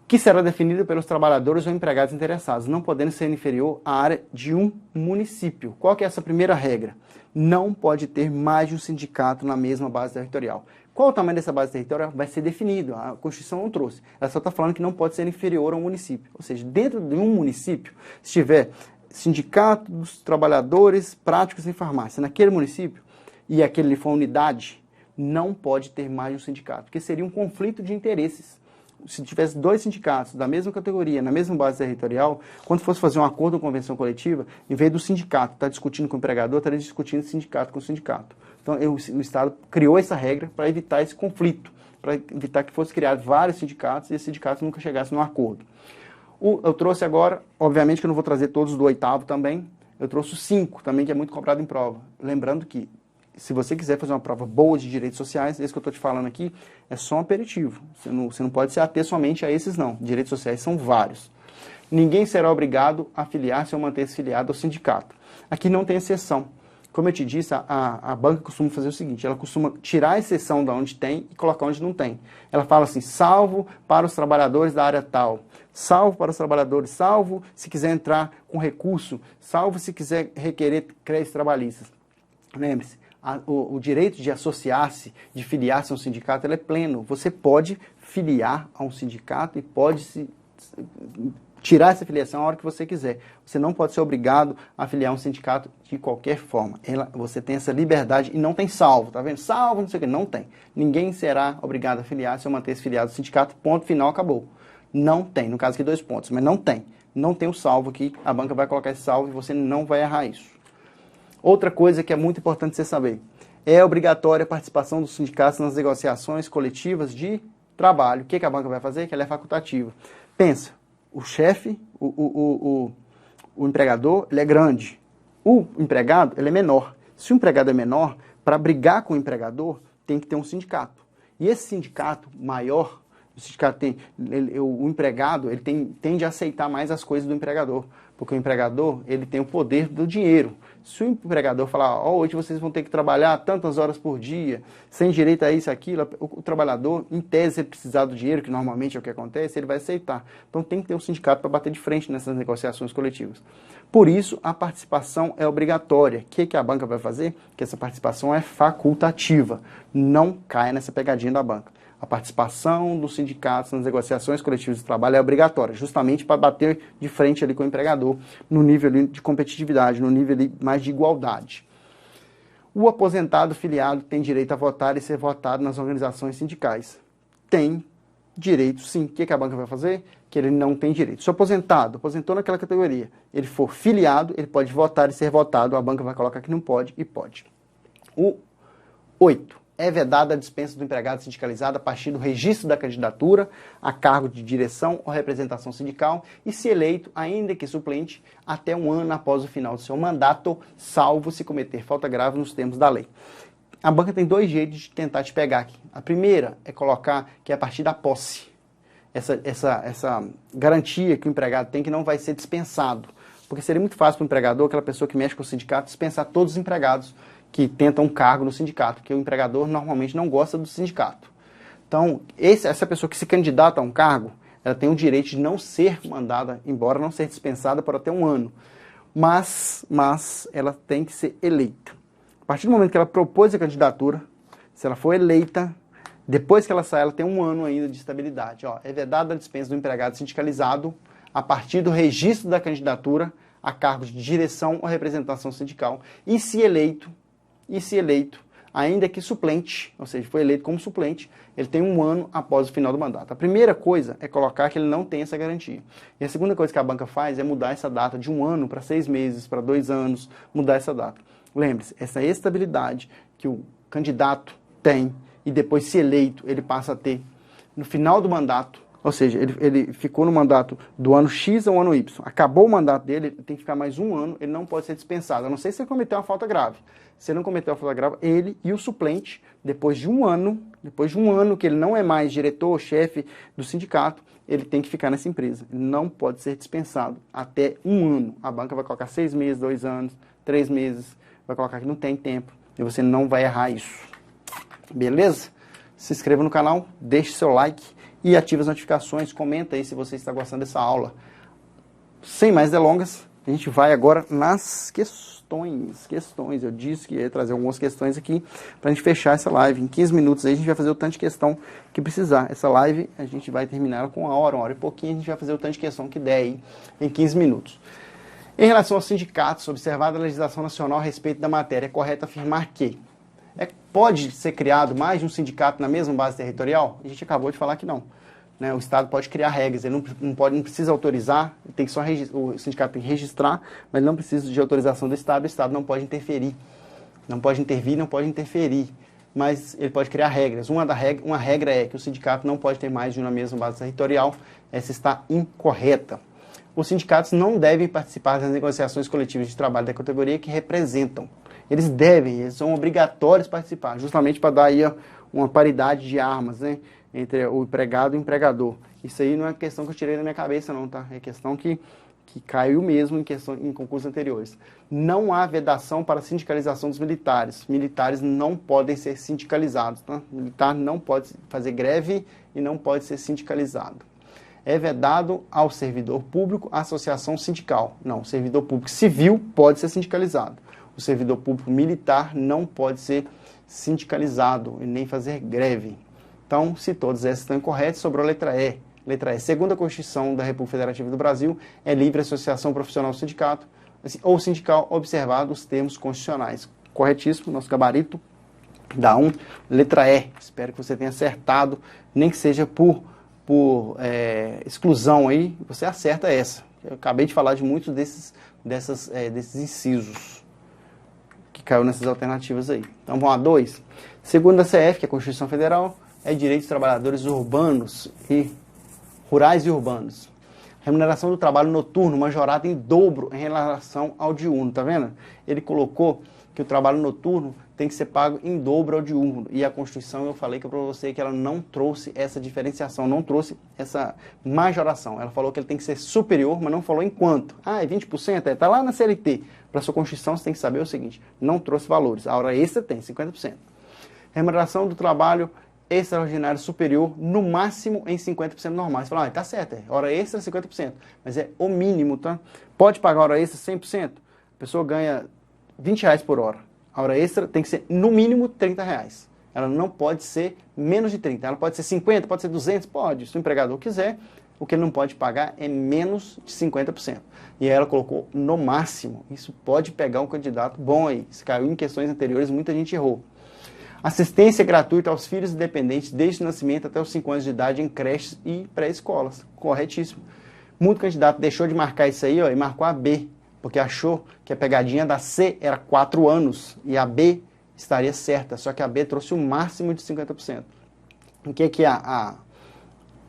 que será definido pelos trabalhadores ou empregados interessados, não podendo ser inferior à área de um município. Qual que é essa primeira regra? Não pode ter mais de um sindicato na mesma base territorial. Qual o tamanho dessa base territorial? Vai ser definido, a Constituição não trouxe. Ela só está falando que não pode ser inferior a um município. Ou seja, dentro de um município, se tiver sindicato dos trabalhadores práticos em farmácia naquele município, e aquele for unidade, não pode ter mais de um sindicato, porque seria um conflito de interesses. Se tivesse dois sindicatos da mesma categoria, na mesma base territorial, quando fosse fazer um acordo ou convenção coletiva, em vez do sindicato estar discutindo com o empregador, estaria discutindo sindicato com o sindicato. Então, o Estado criou essa regra para evitar esse conflito, para evitar que fosse criado vários sindicatos e esses sindicatos nunca chegassem num acordo. Eu trouxe agora, obviamente que eu não vou trazer todos do 8º também, eu trouxe 5 também, que é muito cobrado em prova. Lembrando que, se você quiser fazer uma prova boa de direitos sociais, esse que eu estou te falando aqui é só um aperitivo. Você não pode se ater somente a esses, não. Direitos sociais são vários. Ninguém será obrigado a filiar-se ou manter-se filiado ao sindicato. Aqui não tem exceção. Como eu te disse, a banca costuma fazer o seguinte, ela costuma tirar a exceção de onde tem e colocar onde não tem. Ela fala assim, salvo para os trabalhadores da área tal, salvo para os trabalhadores, salvo se quiser entrar com recurso, salvo se quiser requerer créditos trabalhistas. Lembre-se, o direito de associar-se, de filiar-se a um sindicato, ele é pleno. Você pode filiar a um sindicato e pode tirar essa filiação a hora que você quiser. Você não pode ser obrigado a filiar um sindicato de qualquer forma. Você tem essa liberdade e não tem salvo, tá vendo? Salvo, não sei o que, não tem. Ninguém será obrigado a filiar-se ou manter-se filiado ao sindicato, ponto final, acabou. Não tem, no caso aqui 2 pontos, mas não tem. Não tem o salvo aqui, a banca vai colocar esse salvo e você não vai errar isso. Outra coisa que é muito importante você saber, é obrigatória a participação dos sindicatos nas negociações coletivas de trabalho. O que a banca vai fazer? Que ela é facultativa. Pensa, o chefe, o empregador, ele é grande. O empregado, ele é menor. Se o empregado é menor, para brigar com o empregador, tem que ter um sindicato. E esse sindicato maior, o empregado, ele tende a aceitar mais as coisas do empregador. Porque o empregador, ele tem o poder do dinheiro. Se o empregador falar, hoje vocês vão ter que trabalhar tantas horas por dia, sem direito a isso, aquilo, o trabalhador, em tese, se ele precisar do dinheiro, que normalmente é o que acontece, ele vai aceitar. Então tem que ter um sindicato para bater de frente nessas negociações coletivas. Por isso, a participação é obrigatória. O que a banca vai fazer? Que essa participação é facultativa. Não caia nessa pegadinha da banca. A participação dos sindicatos nas negociações coletivas de trabalho é obrigatória, justamente para bater de frente ali com o empregador, no nível ali de competitividade, no nível ali mais de igualdade. O aposentado filiado tem direito a votar e ser votado nas organizações sindicais. Tem direito, sim. O que a banca vai fazer? Que ele não tem direito. Se o aposentado, aposentou naquela categoria, ele for filiado, ele pode votar e ser votado, a banca vai colocar que não pode e pode. O 8. É vedada a dispensa do empregado sindicalizado a partir do registro da candidatura a cargo de direção ou representação sindical e, se eleito, ainda que suplente, até 1 ano após o final do seu mandato, salvo se cometer falta grave nos termos da lei. A banca tem 2 jeitos de tentar te pegar aqui. A primeira é colocar que é a partir da posse. Essa garantia que o empregado tem que não vai ser dispensado. Porque seria muito fácil para o empregador, aquela pessoa que mexe com o sindicato, dispensar todos os empregados que tentam um cargo no sindicato, porque o empregador normalmente não gosta do sindicato. Então, essa pessoa que se candidata a um cargo, ela tem o direito de não ser mandada embora, não ser dispensada por até 1 ano. Mas ela tem que ser eleita. A partir do momento que ela propôs a candidatura, se ela for eleita, depois que ela sai, ela tem 1 ano ainda de estabilidade. É vedada a dispensa do empregado sindicalizado a partir do registro da candidatura a cargo de direção ou representação sindical. E se eleito, ainda que suplente, ou seja, foi eleito como suplente, ele tem 1 ano após o final do mandato. A primeira coisa é colocar que ele não tem essa garantia. E a segunda coisa que a banca faz é mudar essa data de 1 ano para 6 meses, para 2 anos, mudar essa data. Lembre-se, essa estabilidade que o candidato tem e depois, se eleito, ele passa a ter no final do mandato, Ou seja, ele ficou no mandato do ano X ao ano Y. Acabou o mandato dele, ele tem que ficar mais um ano, ele não pode ser dispensado. A não ser se ele cometeu uma falta grave. Se ele não cometeu uma falta grave, ele e o suplente, depois de um ano que ele não é mais diretor, chefe do sindicato, ele tem que ficar nessa empresa. Ele não pode ser dispensado até um ano. A banca vai colocar 6 meses, 2 anos, 3 meses, vai colocar que não tem tempo. E você não vai errar isso. Beleza? Se inscreva no canal, deixe seu like e ative as notificações, comenta aí se você está gostando dessa aula. Sem mais delongas, a gente vai agora nas questões. Eu disse que ia trazer algumas questões aqui para a gente fechar essa live. Em 15 minutos aí a gente vai fazer o tanto de questão que precisar. Essa live a gente vai terminar ela com uma hora e pouquinho, a gente vai fazer o tanto de questão que der aí em 15 minutos. Em relação aos sindicatos, observada a legislação nacional a respeito da matéria, é correto afirmar que pode ser criado mais de um sindicato na mesma base territorial? A gente acabou de falar que não. Né? O Estado pode criar regras, ele não precisa autorizar, tem só o sindicato tem que registrar, mas não precisa de autorização do Estado, o Estado não pode interferir. Não pode intervir, não pode interferir. Mas ele pode criar regras. Uma regra é que o sindicato não pode ter mais de um na mesma base territorial. Essa está incorreta. Os sindicatos não devem participar das negociações coletivas de trabalho da categoria que representam. Eles são obrigatórios participar, justamente para dar aí uma paridade de armas, né, entre o empregado e o empregador. Isso aí não é questão que eu tirei da minha cabeça, não, tá? É questão que caiu mesmo em concursos anteriores. Não há vedação para a sindicalização dos militares. Militares não podem ser sindicalizados, tá? Militar não pode fazer greve e não pode ser sindicalizado. É vedado ao servidor público a associação sindical. Não, o servidor público civil pode ser sindicalizado. O servidor público militar não pode ser sindicalizado e nem fazer greve. Então, se todas essas estão incorretas, sobrou a letra E. Letra E. Segundo a Constituição da República Federativa do Brasil, é livre associação profissional ou sindicato, ou sindical, observado os termos constitucionais. Corretíssimo, nosso gabarito dá 1. Letra E. Espero que você tenha acertado, nem que seja por exclusão aí, você acerta essa. Eu acabei de falar de muitos desses incisos que caiu nessas alternativas aí. Então vamos a 2. Segundo a CF, que é a Constituição Federal, é direito dos trabalhadores urbanos e rurais e urbanos. Remuneração do trabalho noturno majorada em dobro em relação ao diurno, tá vendo? Ele colocou que o trabalho noturno tem que ser pago em dobro ao diurno. E a Constituição, eu falei que para você que ela não trouxe essa diferenciação, não trouxe essa majoração. Ela falou que ele tem que ser superior, mas não falou em quanto. Ah, é 20%? Está lá na CLT. Para a sua Constituição, você tem que saber o seguinte, não trouxe valores. A hora extra tem 50%. Remuneração do trabalho extraordinário superior, no máximo em 50% normal. Você fala, tá certo, hora extra 50%, mas é o mínimo, tá? Pode pagar hora extra 100%? A pessoa ganha R$20 por hora. A hora extra tem que ser no mínimo R$30. Ela não pode ser menos de 30. Ela pode ser 50, pode ser 200, pode. Se o empregador quiser, o que ele não pode pagar é menos de 50%. E aí ela colocou no máximo. Isso pode pegar um candidato bom aí. Se caiu em questões anteriores, muita gente errou. Assistência gratuita aos filhos dependentes desde o nascimento até os 5 anos de idade em creches e pré-escolas. Corretíssimo. Muito candidato deixou de marcar isso aí, ó, e marcou a B, porque achou que a pegadinha da C era 4 anos e a B estaria certa, só que a B trouxe o máximo de 50%. O que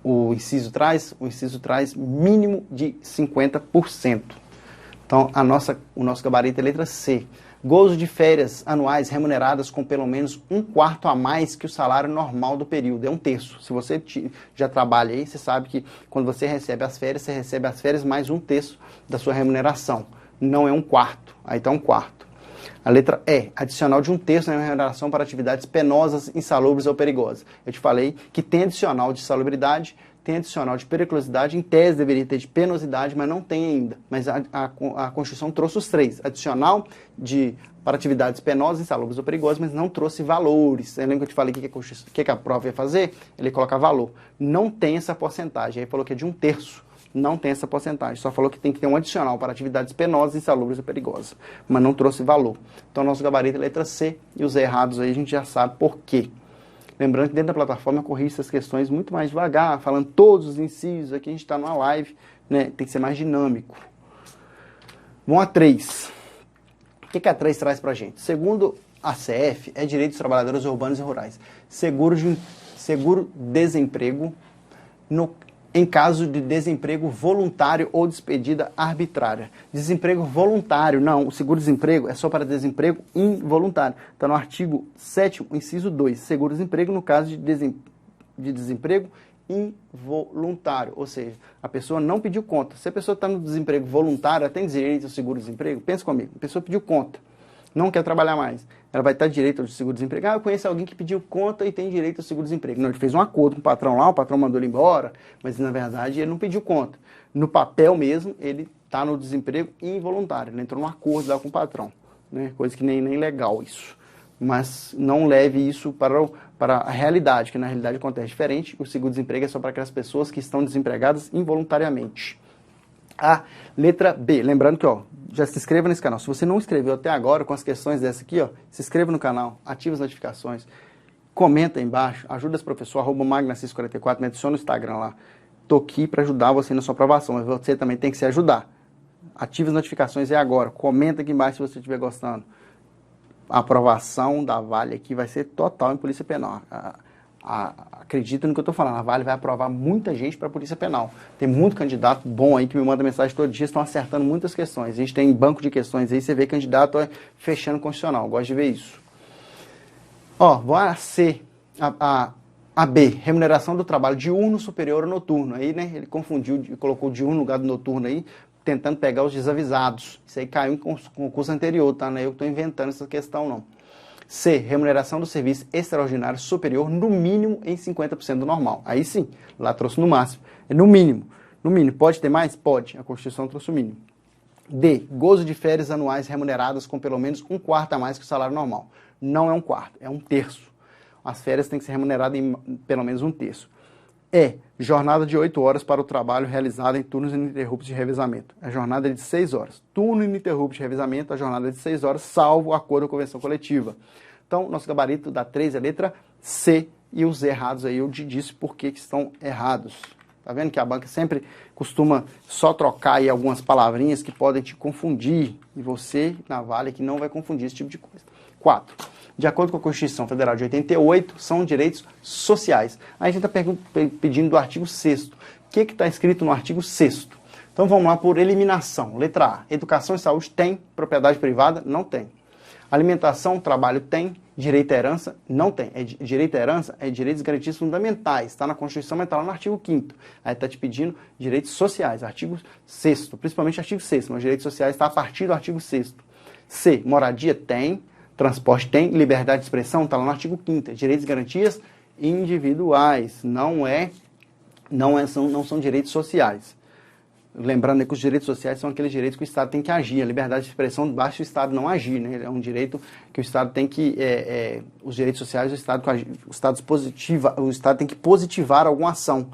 o inciso traz? O inciso traz mínimo de 50%. Então, o nosso gabarito é letra C. Gozo de férias anuais remuneradas com pelo menos 1/4 a mais que o salário normal do período. É 1/3. Se você já trabalha aí, você sabe que quando você recebe as férias, você recebe as férias mais 1/3 da sua remuneração. Não é 1/4. Aí está 1/4. A letra E, adicional de 1/3 na remuneração para atividades penosas, insalubres ou perigosas. Eu te falei que tem adicional de salubridade, tem adicional de periculosidade, em tese deveria ter de penosidade, mas não tem ainda. Mas a Constituição trouxe os 3. Adicional para atividades penosas, insalubres ou perigosas, mas não trouxe valores. Você lembra que eu te falei que a prova ia fazer? Ele ia colocar valor. Não tem essa porcentagem. Aí falou que é de 1/3. Não tem essa porcentagem. Só falou que tem que ter um adicional para atividades penosas, insalubres ou perigosas. Mas não trouxe valor. Então, nosso gabarito é letra C. E os errados aí a gente já sabe por quê. Lembrando que dentro da plataforma eu corrijo essas questões muito mais devagar, falando todos os incisos. Aqui a gente está numa live, né? Tem que ser mais dinâmico. Vamos a 3. O que a 3 traz para a gente? Segundo a CF, é direito dos trabalhadores urbanos e rurais. Seguro-desemprego em caso de desemprego voluntário ou despedida arbitrária. Desemprego voluntário, não, o seguro-desemprego é só para desemprego involuntário. Está no artigo 7º, inciso 2, seguro-desemprego no caso de desemprego involuntário, ou seja, a pessoa não pediu conta. Se a pessoa está no desemprego voluntário, ela tem direito ao seguro-desemprego? Pensa comigo, a pessoa pediu conta, não quer trabalhar mais, ela vai estar direito ao seguro-desemprego. Eu conheço alguém que pediu conta e tem direito ao seguro-desemprego. Não, ele fez um acordo com o patrão lá, o patrão mandou ele embora, mas na verdade ele não pediu conta. No papel mesmo, ele está no desemprego involuntário, ele entrou num acordo lá com o patrão, né? Coisa que nem legal isso. Mas não leve isso para a realidade, que na realidade acontece diferente. O seguro-desemprego é só para aquelas pessoas que estão desempregadas involuntariamente. A letra B, lembrando que já se inscreva nesse canal. Se você não inscreveu até agora com as questões dessa aqui, se inscreva no canal, ative as notificações, comenta aí embaixo, ajuda esse professor, @magnacis44, me adiciona no Instagram lá. Estou aqui para ajudar você na sua aprovação, mas você também tem que se ajudar. Ative as notificações aí agora, comenta aqui embaixo se você estiver gostando. A aprovação da Vale aqui vai ser total em Polícia Penal. Acredita no que eu estou falando, a Vale vai aprovar muita gente para a Polícia Penal. Tem muito candidato bom aí que me manda mensagem todo dia, estão acertando muitas questões. A gente tem banco de questões aí, você vê candidato fechando constitucional, gosto de ver isso. Vou a C, a B, remuneração do trabalho diurno superior ao noturno. Aí, né, ele confundiu e colocou diurno no lugar do noturno aí, tentando pegar os desavisados. Isso aí caiu em concurso anterior, tá? Não é eu que estou inventando essa questão, não. C, remuneração do serviço extraordinário superior, no mínimo em 50% do normal. Aí sim, lá trouxe no máximo. É no mínimo. No mínimo. Pode ter mais? Pode. A Constituição trouxe o mínimo. D, gozo de férias anuais remuneradas com pelo menos 1/4 a mais que o salário normal. Não é 1/4, é 1/3. As férias têm que ser remuneradas em pelo menos 1/3. E, jornada de 8 horas para o trabalho realizado em turnos ininterruptos de revezamento. A jornada é de 6 horas. Turno ininterrupto de revezamento, a jornada é de 6 horas, salvo o acordo com a convenção coletiva. Então, nosso gabarito da 3 é a letra C, e os errados aí eu te disse por que estão errados. Tá vendo que a banca sempre costuma só trocar aí algumas palavrinhas que podem te confundir, e você, na Vale, que não vai confundir esse tipo de coisa. 4. De acordo com a Constituição Federal de 88, são direitos sociais. Aí a gente está pedindo do artigo 6º. O que está escrito no artigo 6º? Então vamos lá por eliminação. Letra A. Educação e saúde tem. Propriedade privada? Não tem. Alimentação, trabalho tem. Direito à herança? Não tem. Direito à herança é direitos garantidos fundamentais. Está na Constituição, mas está lá no artigo 5º. Aí está te pedindo direitos sociais. Artigo 6º. Principalmente artigo 6º. Mas direitos sociais está a partir do artigo 6º. C. Moradia tem. Transporte tem, liberdade de expressão, está lá no artigo 5º, direitos e garantias individuais, não são direitos sociais. Lembrando que os direitos sociais são aqueles direitos que o Estado tem que agir, a liberdade de expressão basta o Estado não agir, né? É um direito que o Estado tem que, os direitos sociais o Estado tem que positivar alguma ação,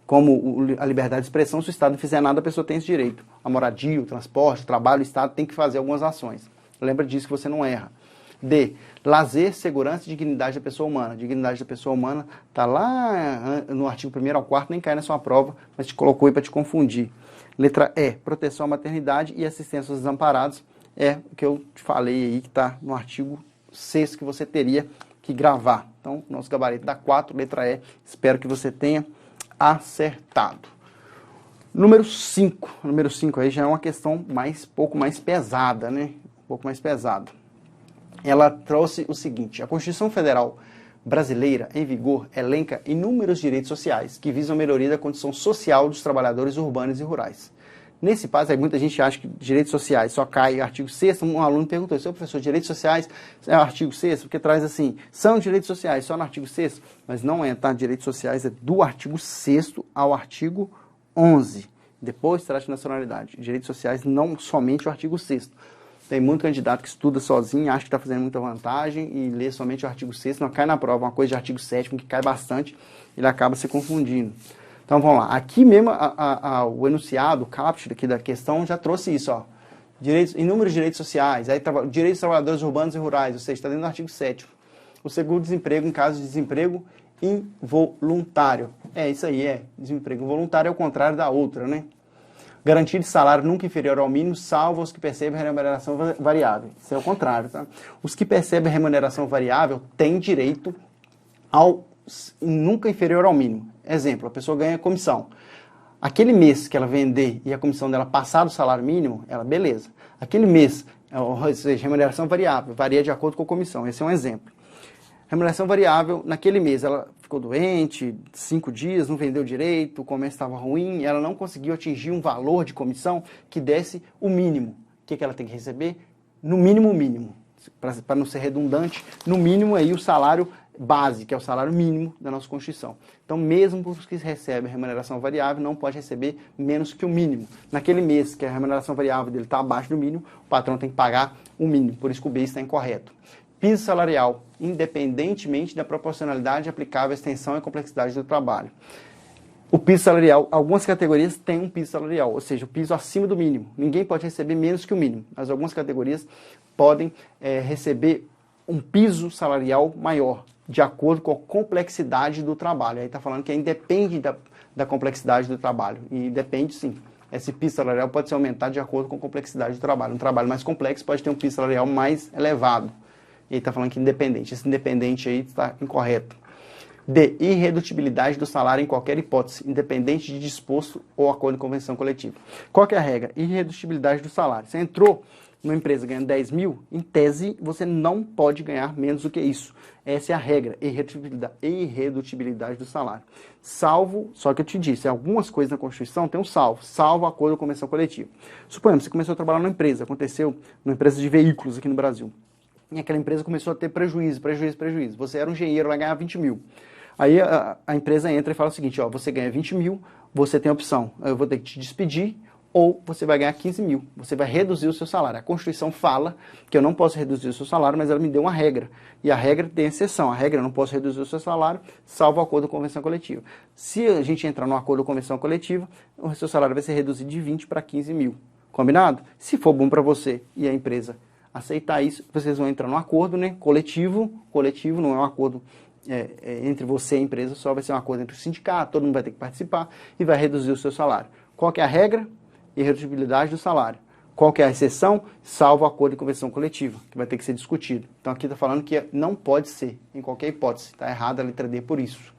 como a liberdade de expressão, se o Estado não fizer nada, a pessoa tem esse direito. A moradia, o transporte, o trabalho, o Estado tem que fazer algumas ações. Lembra disso que você não erra. D. Lazer, segurança e dignidade da pessoa humana. Dignidade da pessoa humana está lá no artigo 1º ao 4º, nem cai na sua prova, mas te colocou aí para te confundir. Letra E. Proteção à maternidade e assistência aos desamparados. É o que eu te falei aí, que está no artigo 6º, que você teria que gravar. Então, nosso gabarito dá 4, letra E. Espero que você tenha acertado. Número 5. Número 5 aí já é uma questão pouco mais pesada, né? Um pouco mais pesado. Ela trouxe o seguinte: a Constituição Federal brasileira, em vigor, elenca inúmeros direitos sociais que visam a melhoria da condição social dos trabalhadores urbanos e rurais. Nesse caso, aí muita gente acha que direitos sociais só cai artigo 6º. Um aluno perguntou: seu professor, direitos sociais é o artigo 6º? Porque traz assim, são direitos sociais só no artigo 6º? Mas não é, tá? Direitos sociais é do artigo 6º ao artigo 11. Depois traz de nacionalidade. Direitos sociais não somente o artigo 6º. Tem muito candidato que estuda sozinho, acha que está fazendo muita vantagem e lê somente o artigo 6º, não cai na prova, uma coisa de artigo 7º que cai bastante, ele acaba se confundindo. Então vamos lá, aqui mesmo o enunciado, o caput aqui da questão já trouxe isso, ó. Inúmeros direitos sociais, aí direitos dos trabalhadores urbanos e rurais, ou seja, está dentro do artigo 7º. O seguro-desemprego em caso de desemprego involuntário. É isso aí, desemprego involuntário é o contrário da outra, né? Garantia de salário nunca inferior ao mínimo, salvo os que percebem remuneração variável. Isso é o contrário, tá? Os que percebem remuneração variável têm direito ao nunca inferior ao mínimo. Exemplo, a pessoa ganha comissão. Aquele mês que ela vender e a comissão dela passar do salário mínimo, ela, beleza. Aquele mês, ou seja, remuneração variável, varia de acordo com a comissão. Esse é um exemplo. Remuneração variável, naquele mês ela ficou doente, 5 dias, não vendeu direito, o comércio estava ruim, ela não conseguiu atingir um valor de comissão que desse o mínimo. O que ela tem que receber? No mínimo o mínimo. Para não ser redundante, no mínimo aí o salário base, que é o salário mínimo da nossa Constituição. Então, mesmo os que recebem remuneração variável, não pode receber menos que o mínimo. Naquele mês que a remuneração variável dele está abaixo do mínimo, o patrão tem que pagar o mínimo, por isso que o B está incorreto. Piso salarial, independentemente da proporcionalidade aplicável à extensão e complexidade do trabalho. O piso salarial, algumas categorias têm um piso salarial, ou seja, o piso acima do mínimo. Ninguém pode receber menos que o mínimo, mas algumas categorias podem receber um piso salarial maior, de acordo com a complexidade do trabalho. Aí está falando que independe da complexidade do trabalho, e depende sim. Esse piso salarial pode ser aumentado de acordo com a complexidade do trabalho. Um trabalho mais complexo pode ter um piso salarial mais elevado. E ele está falando que independente. Esse independente aí está incorreto. D. Irredutibilidade do salário em qualquer hipótese, independente de disposto ou acordo de convenção coletiva. Qual que é a regra? Irredutibilidade do salário. Você entrou numa empresa ganhando 10 mil, em tese, você não pode ganhar menos do que isso. Essa é a regra, irredutibilidade do salário. Salvo, só que eu te disse, algumas coisas na Constituição tem um salvo acordo de convenção coletiva. Suponhamos, você começou a trabalhar numa empresa, aconteceu numa empresa de veículos aqui no Brasil. E aquela empresa começou a ter prejuízo. Você era um engenheiro, vai ganhar 20 mil. Aí a empresa entra e fala o seguinte, ó, você ganha 20 mil, você tem a opção, eu vou ter que te despedir, ou você vai ganhar 15 mil, você vai reduzir o seu salário. A Constituição fala que eu não posso reduzir o seu salário, mas ela me deu uma regra. E a regra tem exceção. A regra, eu não posso reduzir o seu salário, salvo o acordo de convenção coletiva. Se a gente entrar no acordo de convenção coletiva, o seu salário vai ser reduzido de 20 para 15 mil. Combinado? Se for bom para você e a empresa aceitar isso, vocês vão entrar no acordo, né? Coletivo, não é um acordo entre você e a empresa, só vai ser um acordo entre o sindicato, todo mundo vai ter que participar e vai reduzir o seu salário. Qual que é a regra? Irredutibilidade do salário. Qual que é a exceção? Salvo o acordo de convenção coletiva, que vai ter que ser discutido. Então aqui está falando que não pode ser, em qualquer hipótese. Está errada a letra D por isso.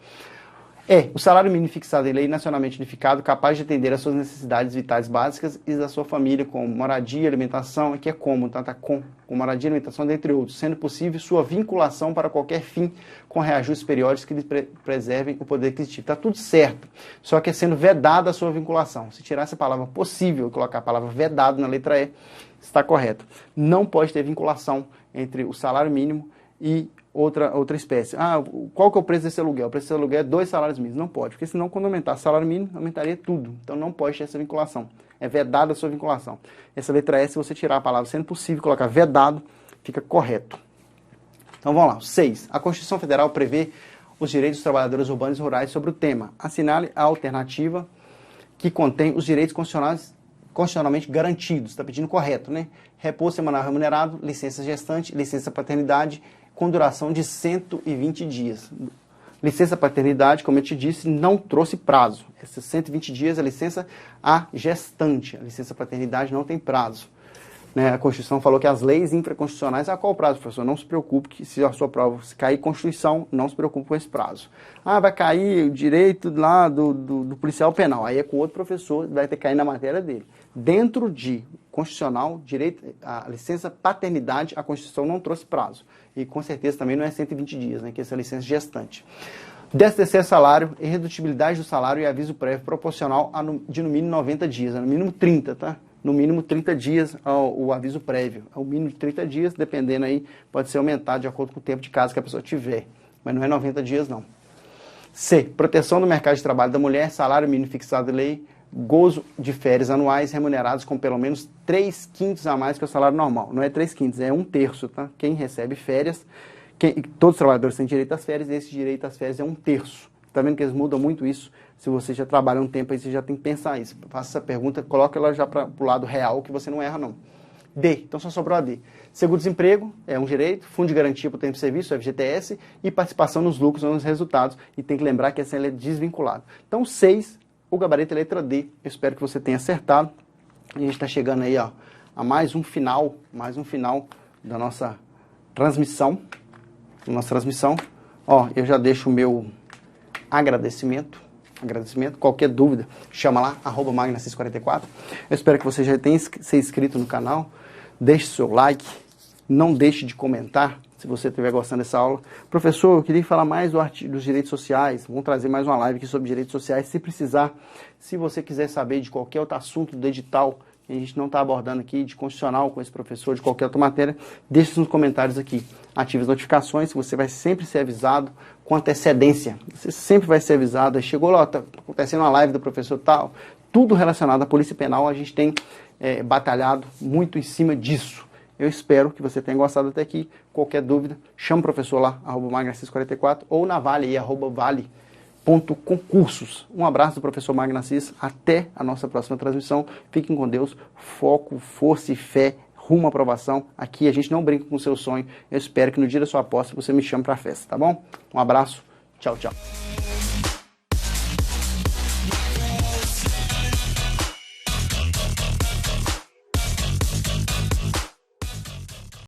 O salário mínimo fixado em lei nacionalmente unificado, capaz de atender às suas necessidades vitais básicas e da sua família, como moradia, alimentação, aqui é como, tá com moradia, alimentação, dentre outros, sendo possível sua vinculação para qualquer fim com reajustes periódicos que lhe preservem o poder aquisitivo. Está tudo certo, só que é sendo vedada a sua vinculação. Se tirar essa palavra possível e colocar a palavra vedado na letra E, está correto. Não pode ter vinculação entre o salário mínimo e outra espécie. Qual que é o preço desse aluguel? O preço desse aluguel é 2 salários mínimos. Não pode, porque senão quando aumentar o salário mínimo, aumentaria tudo. Então não pode ter essa vinculação. É vedada a sua vinculação. Essa letra S, se você tirar a palavra sendo possível, colocar vedado, fica correto. Então vamos lá. 6. A Constituição Federal prevê os direitos dos trabalhadores urbanos e rurais sobre o tema. Assinale a alternativa que contém os direitos constitucionalmente garantidos. Está pedindo correto, né? Repouso semanal remunerado, licença gestante, licença paternidade, com duração de 120 dias. Licença paternidade, como eu te disse, não trouxe prazo. Esses 120 dias é licença a gestante. A licença paternidade não tem prazo. Né? A Constituição falou que as leis infraconstitucionais, qual o prazo, professor? Não se preocupe, que se a sua prova cair Constituição, não se preocupe com esse prazo. Vai cair o direito lá do policial penal. Aí é com outro professor, vai ter que cair na matéria dele. Dentro de constitucional, direito, a licença paternidade, a Constituição não trouxe prazo. E com certeza também não é 120 dias, né, que essa é a licença gestante. 13º salário, irredutibilidade do salário e aviso prévio proporcional de no mínimo 90 dias, no mínimo 30, tá? No mínimo 30 dias o aviso prévio. O mínimo de 30 dias, dependendo aí, pode ser aumentado de acordo com o tempo de casa que a pessoa tiver. Mas não é 90 dias, não. C. Proteção do mercado de trabalho da mulher, salário mínimo fixado em lei, gozo de férias anuais remunerados com pelo menos 3/5 a mais que o salário normal. Não é 3/5, é 1/3, tá? Quem recebe férias, todos os trabalhadores têm direito às férias, e esse direito às férias é 1/3. Tá vendo que eles mudam muito isso? Se você já trabalha um tempo aí, você já tem que pensar isso. Faça essa pergunta, coloca ela já para o lado real, que você não erra, não. D, então só sobrou a D. Seguro-desemprego é um direito, fundo de garantia por tempo de serviço, FGTS, e participação nos lucros ou nos resultados. E tem que lembrar que essa é desvinculada. Então, 6, o gabarito é letra D. Eu espero que você tenha acertado. A gente está chegando aí, ó, a mais um final da nossa transmissão. Eu já deixo o meu agradecimento agradecimento. Qualquer dúvida, chama lá, @magnacis44. Eu espero que você já tenha se inscrito no canal. Deixe seu like, não deixe de comentar se você estiver gostando dessa aula. Professor, eu queria falar mais dos direitos sociais. Vamos trazer mais uma live aqui sobre direitos sociais, se precisar. Se você quiser saber de qualquer outro assunto do edital que a gente não está abordando aqui, de constitucional com esse professor, de qualquer outra matéria, deixe nos comentários aqui. Ative as notificações, você vai sempre ser avisado com antecedência. Você sempre vai ser avisado. Chegou lá, está acontecendo uma live do professor tal. Tudo relacionado à Polícia Penal, a gente tem batalhado muito em cima disso. Eu espero que você tenha gostado até aqui. Qualquer dúvida, chama o professor lá, @magnacis44, ou na Vale, vale.concursos. Um abraço do professor Magnacis. Até a nossa próxima transmissão. Fiquem com Deus. Foco, força e fé rumo à aprovação. Aqui a gente não brinca com o seu sonho. Eu espero que no dia da sua posse você me chame para a festa, tá bom? Um abraço. Tchau, tchau.